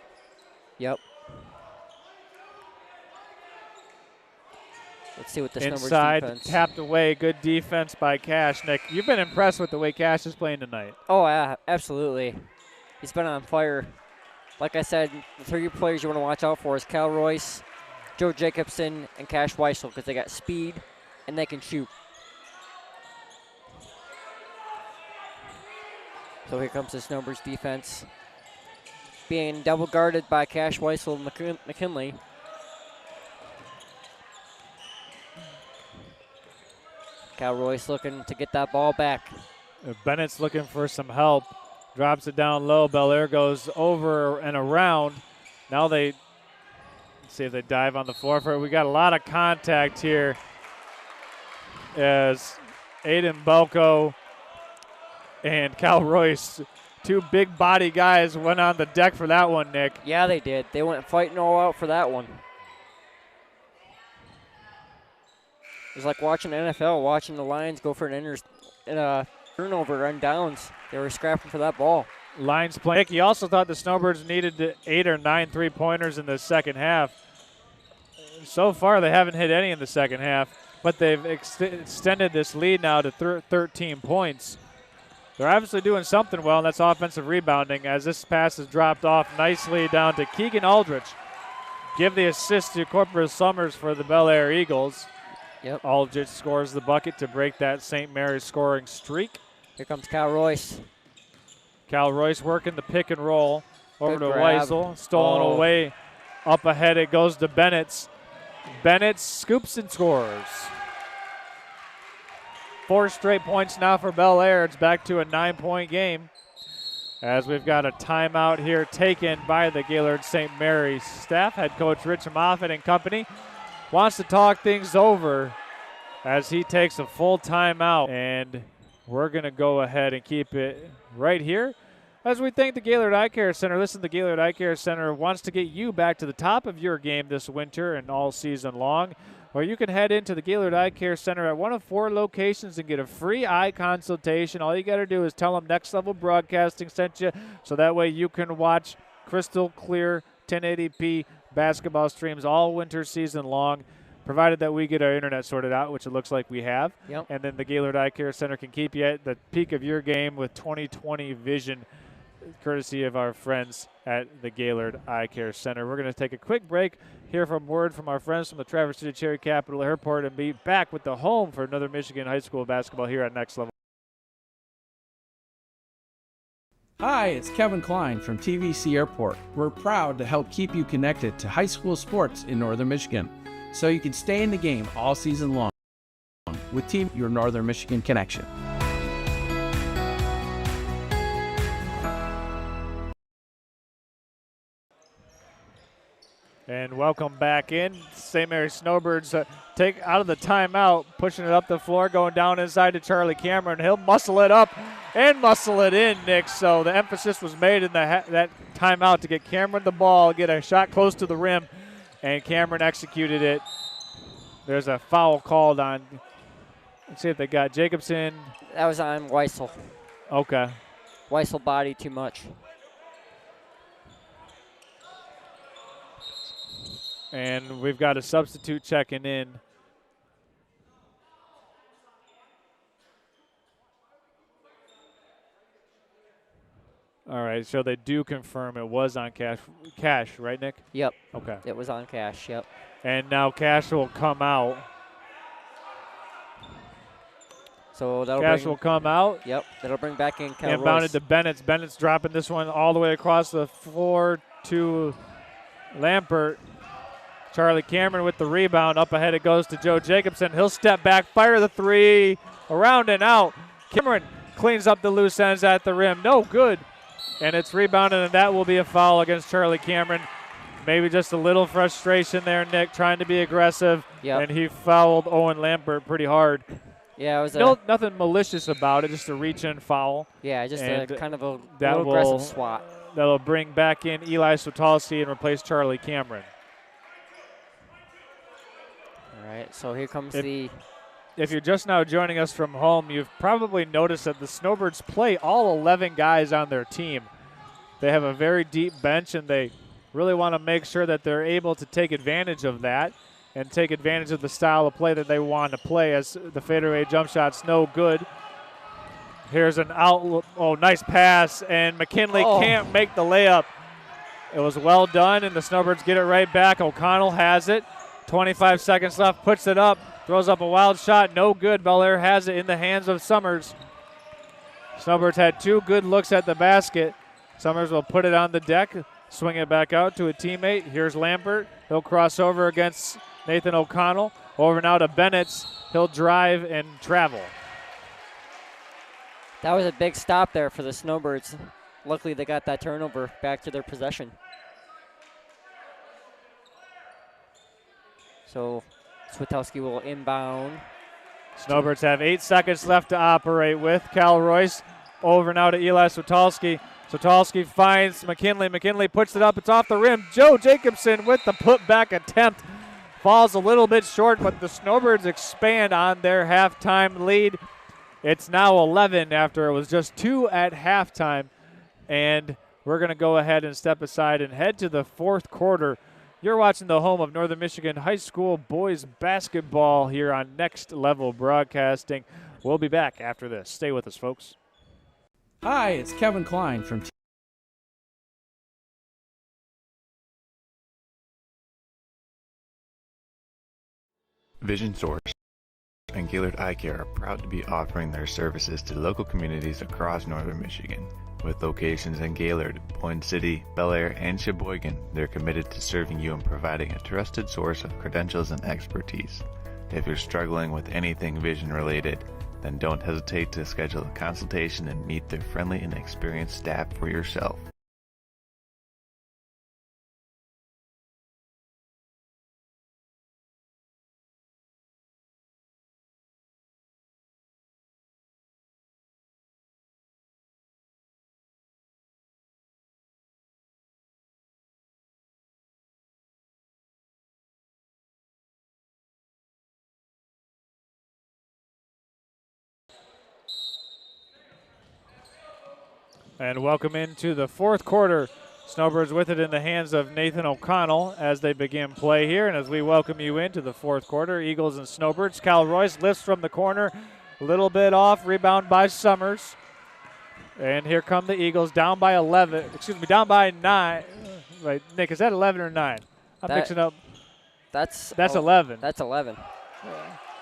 Yep. Let's see what the Snowbirds Inside, defense. tapped away. Good defense by Cash. Nick, you've been impressed with the way Cash is playing tonight. Oh, yeah, absolutely. He's been on fire. Like I said, the 3 players you want to watch out for is Cal Royce, Joe Jacobson, and Cash Weissel, because they got speed and they can shoot. So here comes the Snowbirds defense, being double guarded by Cash Weissel and McKinley. Cal Royce looking to get that ball back. Bennett's looking for some help. Drops it down low. Bellaire goes over and around. Now they see if they dive on the floor for it. We got a lot of contact here as Aiden Belko and Cal Royce, 2 big body guys, went on the deck for that one, Nick. Yeah, they did. They went fighting all out for that one. It was like watching the NFL, watching the Lions go for an turnover on downs. They were scrapping for that ball. Lions play. Nick, he also thought the Snowbirds needed 8 or 9 3-pointers in the second half. So far, they haven't hit any in the second half, but they've extended this lead now to 13 points. They're obviously doing something well, and that's offensive rebounding, as this pass is dropped off nicely down to Keegan Aldrich. Give the assist to Corporal Summers for the Bellaire Eagles. Yep. Aldrich scores the bucket to break that St. Mary's scoring streak. Here comes Cal Royce. Cal Royce working the pick and roll over Good to grab. Weissel. Stolen away. Up ahead it goes to Bennett. Bennett scoops and scores. 4 straight points now for Bellaire. It's back to a 9-point game, as we've got a timeout here taken by the Gaylord St. Mary's staff. Head coach Rich Moffitt and company wants to talk things over as he takes a full timeout, and we're going to go ahead and keep it right here as we thank the Gaylord Eye Care Center. Listen, the Gaylord Eye Care Center wants to get you back to the top of your game this winter and all season long, or you can head into the Gaylord Eye Care Center at one of 4 locations and get a free eye consultation. All you got to do is tell them Next Level Broadcasting sent you, so that way you can watch crystal clear 1080p basketball streams all winter season long, provided that we get our internet sorted out, which it looks like we have. Yep. And then the Gaylord Eye Care Center can keep you at the peak of your game with 20/20 vision, courtesy of our friends at the Gaylord Eye Care Center. We're going to take a quick break, hear from word from our friends from the Traverse City Cherry Capital Airport, and be back with the home for another Michigan high school basketball here at Next Level. Hi, it's Kevin Klein from TVC Airport. We're proud to help keep you connected to high school sports in Northern Michigan, so you can stay in the game all season long with Team Your Northern Michigan Connection. And welcome back in. St. Mary Snowbirds take out of the timeout, pushing it up the floor, going down inside to Charlie Cameron. He'll muscle it up and muscle it in, Nick. So the emphasis was made in that timeout to get Cameron the ball, get a shot close to the rim, and Cameron executed it. There's a foul called on, let's see if they got Jacobson. That was on Weissel. Okay. Weissel body too much. And we've got a substitute checking in. All right, so they do confirm it was on Cash, right, Nick? Yep. Okay. It was on Cash, yep. And now Cash will come out. So that'll Cash bring, will come out. Yep, that'll bring back in Cal Inbounded Royce. to Bennett. Bennett's dropping this one all the way across the floor to Lampert. Charlie Cameron with the rebound. Up ahead it goes to Joe Jacobson. He'll step back, fire the three, around and out. Cameron cleans up the loose ends at the rim. No good. And it's rebounded, and that will be a foul against Charlie Cameron. Maybe just a little frustration there, Nick, trying to be aggressive. Yep. And he fouled Owen Lampert pretty hard. Yeah, it was Nothing malicious about it, just a reach-in foul. Yeah, just And a kind of a that little aggressive swat. That'll bring back in Eli Switalski and replace Charlie Cameron. All right, so here comes If you're just now joining us from home, you've probably noticed that the Snowbirds play all 11 guys on their team. They have a very deep bench, and they really want to make sure that they're able to take advantage of that and take advantage of the style of play that they want to play, as the fadeaway jump shot's no good. Here's an nice pass, and McKinley can't make the layup. It was well done, and the Snowbirds get it right back. O'Connell has it. 25 seconds left, puts it up, throws up a wild shot, no good. Bellaire has it in the hands of Summers. Snowbirds had two good looks at the basket. Summers will put it on the deck, swing it back out to a teammate. Here's Lampert. He'll cross over against Nathan O'Connell. Over now to Bennett. He'll drive and travel. That was a big stop there for the Snowbirds. Luckily, they got that turnover back to their possession. So Switalski will inbound. Snowbirds have 8 seconds left to operate with. Cal Royce over now to Eli Switalski. Switalski finds McKinley. McKinley puts it up. It's off the rim. Joe Jacobson with the putback attempt. Falls a little bit short, but the Snowbirds expand on their halftime lead. It's now 11 after it was just 2 at halftime. And we're going to go ahead and step aside and head to the fourth quarter. You're watching the home of Northern Michigan High School boys basketball here on Next Level Broadcasting. We'll be back after this. Stay with us, folks. Hi, it's Kevin Klein from Vision Source and Gaylord Eye Care are proud to be offering their services to local communities across Northern Michigan. With locations in Gaylord, Boyne City, Bellaire, and Sheboygan, they're committed to serving you and providing a trusted source of credentials and expertise. If you're struggling with anything vision related, then don't hesitate to schedule a consultation and meet their friendly and experienced staff for yourself. And welcome into the fourth quarter. Snowbirds with it in the hands of Nathan O'Connell as they begin play here. And as we welcome you into the fourth quarter, Eagles and Snowbirds. Cal Royce lifts from the corner, a little bit off, rebound by Summers. And here come the Eagles down by 9. Wait, Nick, is that 11 or 9? I'm mixing up. That's 11. That's 11.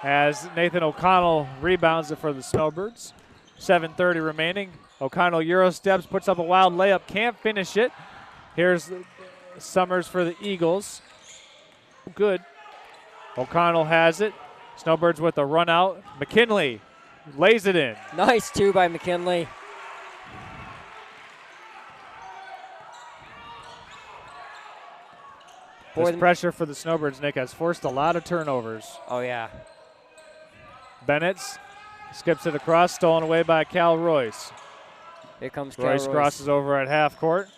As Nathan O'Connell rebounds it for the Snowbirds. 7:30 remaining. O'Connell Euro steps, puts up a wild layup, can't finish it. Here's Summers for the Eagles. Good. O'Connell has it. Snowbirds with a run out. McKinley lays it in. Nice two by McKinley. This pressure for the Snowbirds, Nick, has forced a lot of turnovers. Oh, yeah. Bennett skips it across, stolen away by Cal Royce. Here comes Royce crosses over at half court.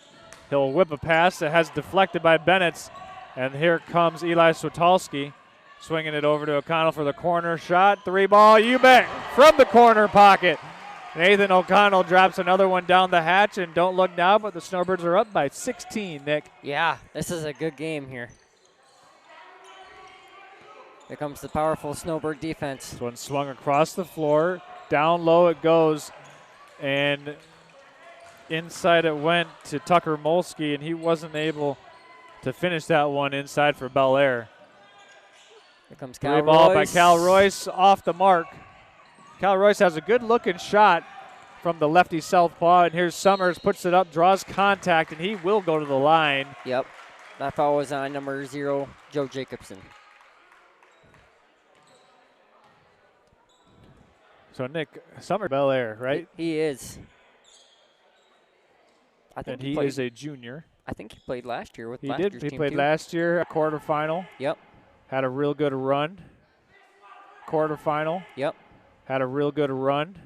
He'll whip a pass that has deflected by Bennett. And here comes Eli Switalski, swinging it over to O'Connell for the corner shot. 3-ball, you bet, from the corner pocket. Nathan O'Connell drops another one down the hatch, and don't look now, but the Snowbirds are up by 16, Nick. Yeah, this is a good game here. Here comes the powerful Snowbird defense. This one swung across the floor. Down low it goes, and inside it went to Tucker Molsky, and he wasn't able to finish that one inside for Bellaire. Here comes Cal Royce. 3-ball by Cal Royce off the mark. Cal Royce has a good-looking shot from the lefty southpaw, and here's Summers, puts it up, draws contact, and he will go to the line. Yep. That foul was on number 0, Joe Jacobson. So, Nick, Summers Bellaire, right? He is. I think and he is a junior. I think he played last year with last year's team. He played too. last year, a quarterfinal. Yep. Had a real good run. Quarterfinal. Yep. Had a real good run.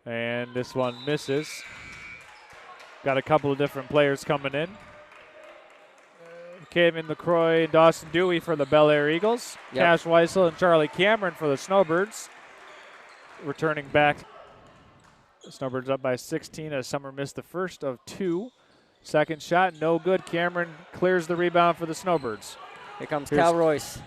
And this one misses. Got a couple of different players coming in. Kevin LaCroix and Dawson Dewey for the Bellaire Eagles. Yep. Cash Weissel and Charlie Cameron for the Snowbirds. Returning back. The Snowbirds up by 16 as Summer missed the first of 2. Second shot, no good. Cameron clears the rebound for the Snowbirds. Here comes Cal Royce.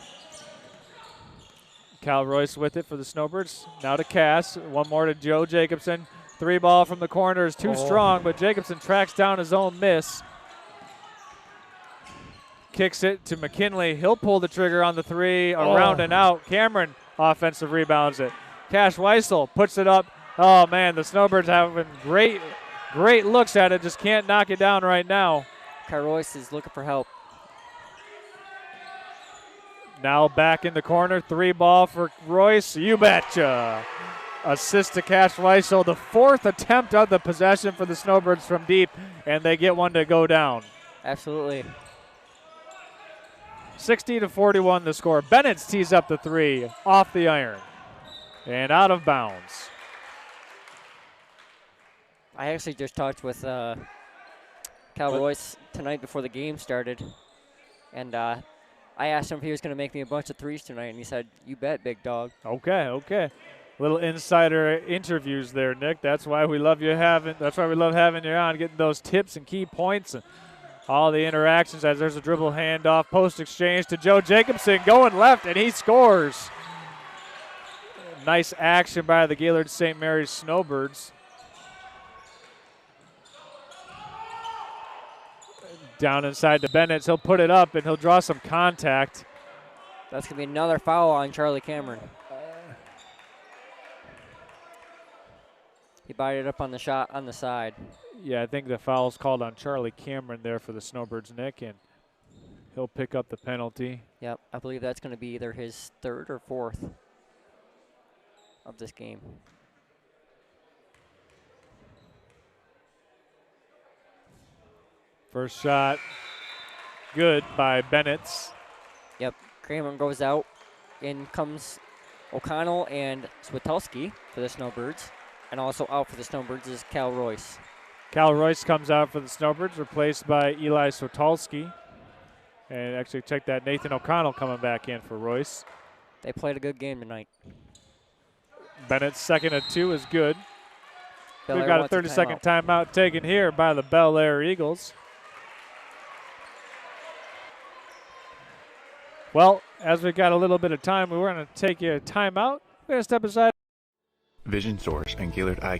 Cal Royce with it for the Snowbirds. Now to Cass. One more to Joe Jacobson. 3-ball from the corner is too strong, but Jacobson tracks down his own miss. Kicks it to McKinley. He'll pull the trigger on the 3, around and out. Cameron offensive rebounds it. Cash Weissel puts it up. Oh, man, the Snowbirds having great looks at it. Just can't knock it down right now. Cal Royce is looking for help. Now back in the corner. 3-ball for Royce. You betcha. Assist to Cash Weissel. The 4th attempt of the possession for the Snowbirds from deep, and they get one to go down. Absolutely. 60-41 the score. Bennett tees up the 3 off the iron and out of bounds. I actually just talked with Cal Royce tonight before the game started, and I asked him if he was going to make me a bunch of 3s tonight, and he said, "You bet, big dog." Okay. Little insider interviews there, Nick. That's why we love That's why we love having you on, getting those tips and key points and all the interactions. As there's a dribble handoff, post exchange to Joe Jacobson, going left, and he scores. Nice action by the Gaylord St. Mary's Snowbirds. Down inside to Bennett. He'll put it up, and he'll draw some contact. That's going to be another foul on Charlie Cameron. He bodied it up on the shot on the side. Yeah, I think the foul's called on Charlie Cameron there for the Snowbirds, Nick, and he'll pick up the penalty. Yep, I believe that's going to be either his 3rd or 4th of this game. First shot, good by Bennett. Yep, Cameron goes out. In comes O'Connell and Switalski for the Snowbirds. And also out for the Snowbirds is Cal Royce. Cal Royce comes out for the Snowbirds, replaced by Eli Switalski. And actually, check that, Nathan O'Connell coming back in for Royce. They played a good game tonight. Bennett's second of 2 is good. Bellaire We've got a wants 30-second timeout taken here by the Bellaire Eagles. Well, as we got a little bit of time, we're going to take a timeout. We're going to step aside. Vision Source and Gaylord Eye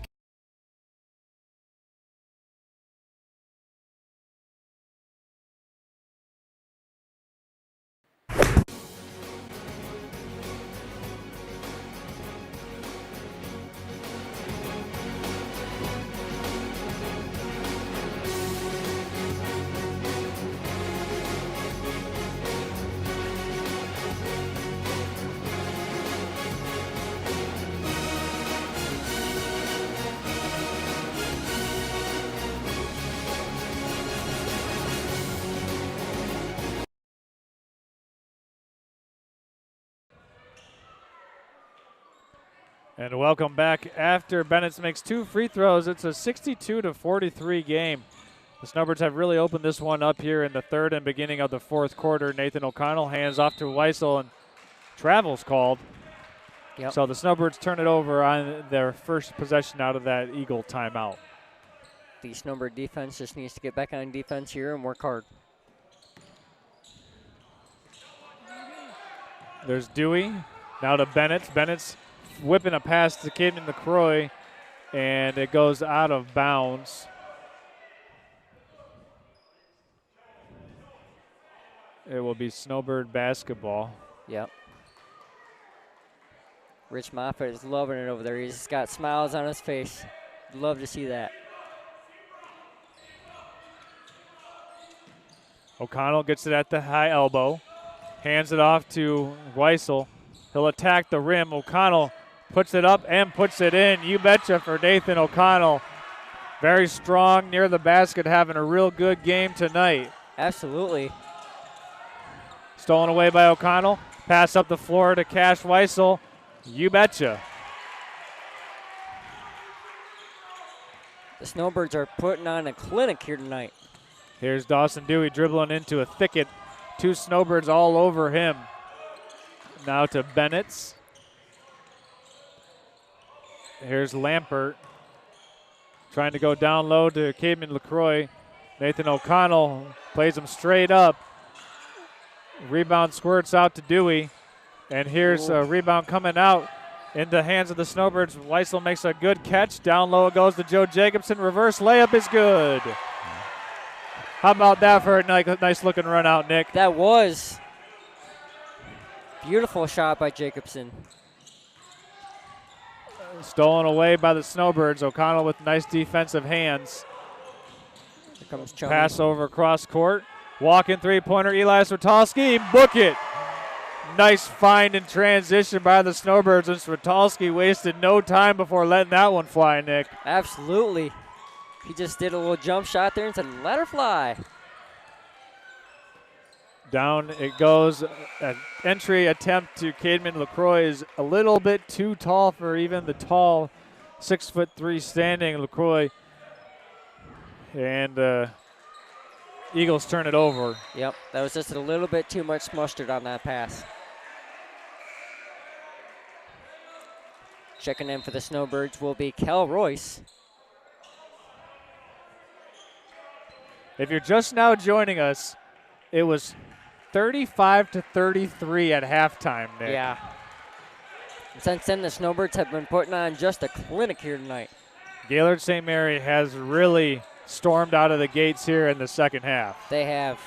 And welcome back after Bennett makes 2 free throws. It's a 62-43 game. The Snowbirds have really opened this one up here in the third and beginning of the fourth quarter. Nathan O'Connell hands off to Weissel, and travel's called. Yep. So the Snowbirds turn it over on their first possession out of that Eagle timeout. The Snowbird defense just needs to get back on defense here and work hard. There's Dewey. Now to Bennett. Bennett's whipping a pass to Caden LaCroix, and it goes out of bounds. It will be Snowbird basketball. Yep. Rich Moffitt is loving it over there. He's got smiles on his face. Love to see that. O'Connell gets it at the high elbow. Hands it off to Weissel. He'll attack the rim. O'Connell puts it up and puts it in. You betcha for Nathan O'Connell. Very strong near the basket, having a real good game tonight. Absolutely. Stolen away by O'Connell. Pass up the floor to Cash Weissel. You betcha. The Snowbirds are putting on a clinic here tonight. Here's Dawson Dewey dribbling into a thicket. 2 Snowbirds all over him. Now to Bennett's. Here's Lampert trying to go down low to Caden LaCroix. Nathan O'Connell plays him straight up. Rebound squirts out to Dewey. And here's a rebound coming out in the hands of the Snowbirds. Weissel makes a good catch. Down low it goes to Joe Jacobson. Reverse layup is good. How about that for a nice looking run out, Nick? That was beautiful shot by Jacobson. Stolen away by the Snowbirds. O'Connell with nice defensive hands. Here comes Chummy. Pass over cross court. Walking three-pointer, Eli Switalski. Book it. Nice find in transition by the Snowbirds, and Switalski wasted no time before letting that one fly, Nick. Absolutely. He just did a little jump shot there and said, let her fly. Down it goes. An entry attempt to Caden LaCroix is a little bit too tall for even the tall 6'3" standing LaCroix. And Eagles turn it over. Yep, that was just a little bit too much mustard on that pass. Checking in for the Snowbirds will be Kel Royce. If you're just now joining us, it was 35-33 at halftime, Nick. Yeah. And since then, the Snowbirds have been putting on just a clinic here tonight. Gaylord St. Mary has really stormed out of the gates here in the second half. They have.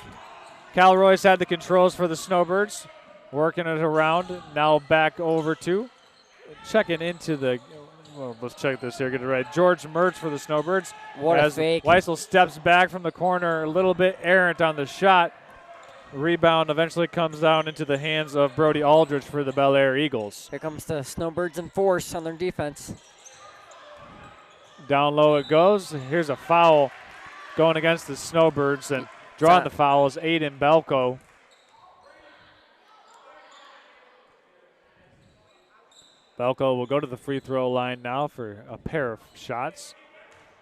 Cal Royce had the controls for the Snowbirds, working it around. Now back over to checking into the. Well, let's check this here, get it right. George Mertz for the Snowbirds. What a fake. Weissel steps back from the corner, a little bit errant on the shot. Rebound eventually comes down into the hands of Brody Aldridge for the Bellaire Eagles. Here comes the Snowbirds in force on their defense. Down low it goes. Here's a foul going against the Snowbirds, and drawing the foul is Aiden Belko. Belko will go to the free throw line now for a pair of shots.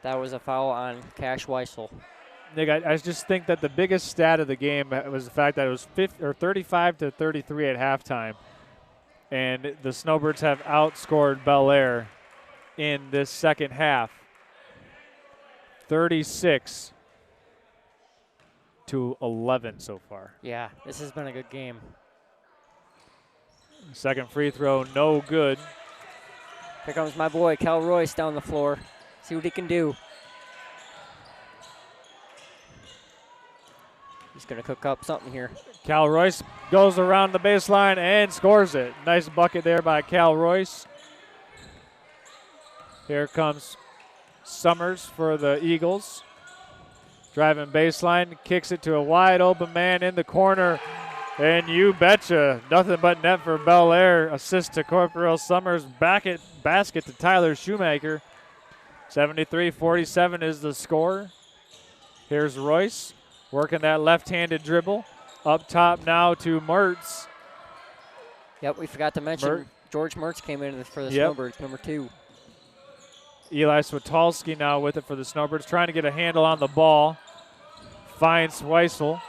That was a foul on Cash Weissel. Nick, I just think that the biggest stat of the game was the fact that it was 35-33 at halftime, and the Snowbirds have outscored Bellaire in this second half, 36-11 so far. Yeah, this has been a good game. Second free throw, no good. Here comes my boy, Cal Royce, down the floor. See what he can do. He's going to cook up something here. Cal Royce goes around the baseline and scores it. Nice bucket there by Cal Royce. Here comes Summers for the Eagles. Driving baseline, kicks it to a wide open man in the corner. And you betcha, nothing but net for Bellaire. Assist to Corporal Summers, basket to Tyler Shoemaker. 73-47 is the score. Here's Royce working that left-handed dribble. Up top now to Mertz. Yep, we forgot to mention George Mertz came in for the Yep. Snowbirds, number 2. Eli Switalski now with it for the Snowbirds, trying to get a handle on the ball. Finds Weissel.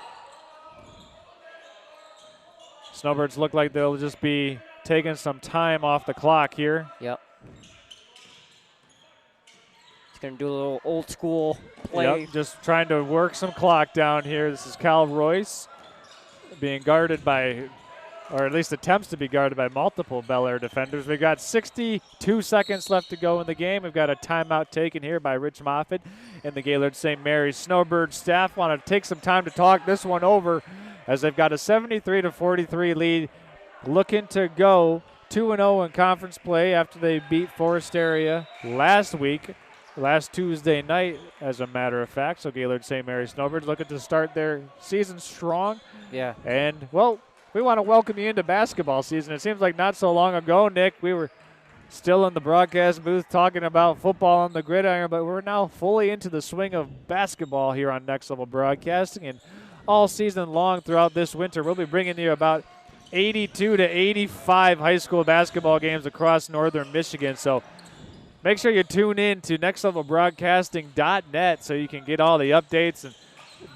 Snowbirds look like they'll just be taking some time off the clock here. Yep. He's going to do a little old school play. Yep, just trying to work some clock down here. This is Cal Royce being guarded by, or at least attempts to be guarded by multiple Bellaire defenders. We've got 62 seconds left to go in the game. We've got a timeout taken here by Rich Moffitt and the Gaylord St. Mary's Snowbird staff. Want to take some time to talk this one over as they've got a 73-43 lead, looking to go 2-0 in conference play after they beat Forest Area last Tuesday night, as a matter of fact. So Gaylord St. Mary's Snowbirds looking to start their season strong. Yeah. And, well, we want to welcome you into basketball season. It seems like not so long ago, Nick, we were still in the broadcast booth talking about football on the gridiron, but we're now fully into the swing of basketball here on Next Level Broadcasting. And all season long throughout this winter, we'll be bringing you about 82 to 85 high school basketball games across northern Michigan. So make sure you tune in to nextlevelbroadcasting.net so you can get all the updates and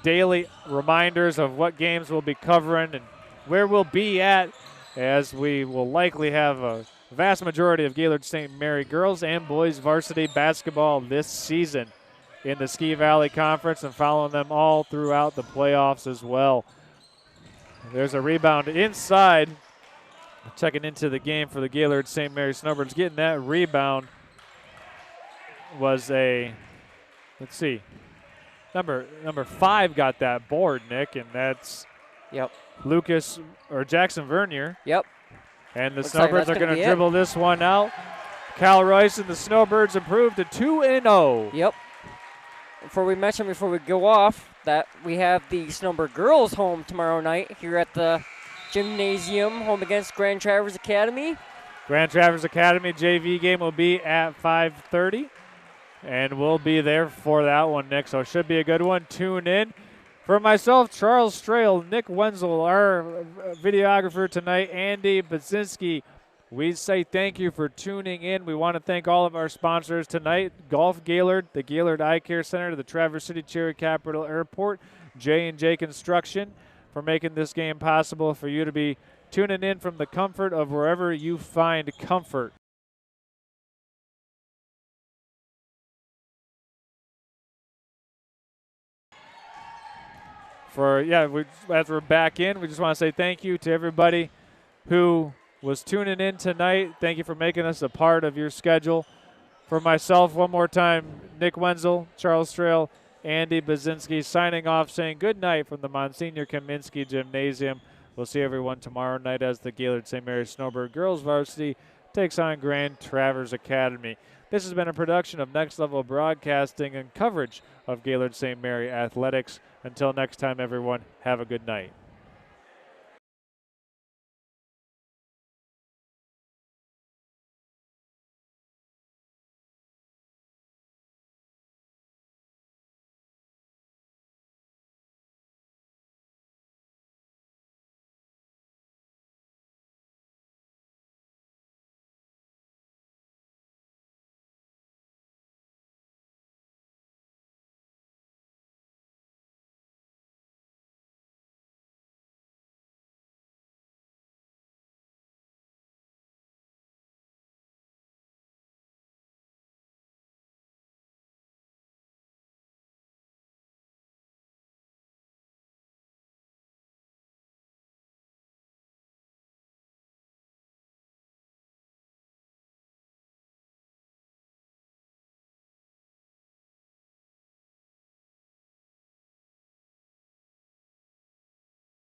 daily reminders of what games we'll be covering and where we'll be at, as we will likely have a vast majority of Gaylord St. Mary girls and boys varsity basketball this season in the Ski Valley Conference, and following them all throughout the playoffs as well. There's a rebound inside. Checking into the game for the Gaylord St. Mary Snowbirds. Getting that rebound was let's see, number 5 got that board, Nick, and that's Lucas or Jackson Vernier. Yep. And the Looks like Snowbirds that's are gonna going to be dribble this one out. Cal Royce and the Snowbirds improved to 2-0. Yep. Before we go off, that we have the Snowbird girls home tomorrow night here at the gymnasium, home against Grand Traverse Academy. Grand Traverse Academy JV game will be at 5:30, and we'll be there for that one, Nick. So it should be a good one. Tune in. For myself, Charles Strail, Nick Wenzel, our videographer tonight, Andy Baczynski, we say thank you for tuning in. We want to thank all of our sponsors tonight: Golf Gaylord, the Gaylord Eye Care Center, the Traverse City Cherry Capital Airport, J&J Construction, for making this game possible for you to be tuning in from the comfort of wherever you find comfort. As we're back in, we just want to say thank you to everybody who was tuning in tonight. Thank you for making us a part of your schedule. For myself, one more time, Nick Wenzel, Charles Strail, Andy Baczynski signing off, saying good night from the Monsignor Kaminsky Gymnasium. We'll see everyone tomorrow night as the Gaylord St. Mary's Snowbird Girls Varsity takes on Grand Traverse Academy. This has been a production of Next Level Broadcasting and coverage of Gaylord St. Mary Athletics. Until next time, everyone, have a good night.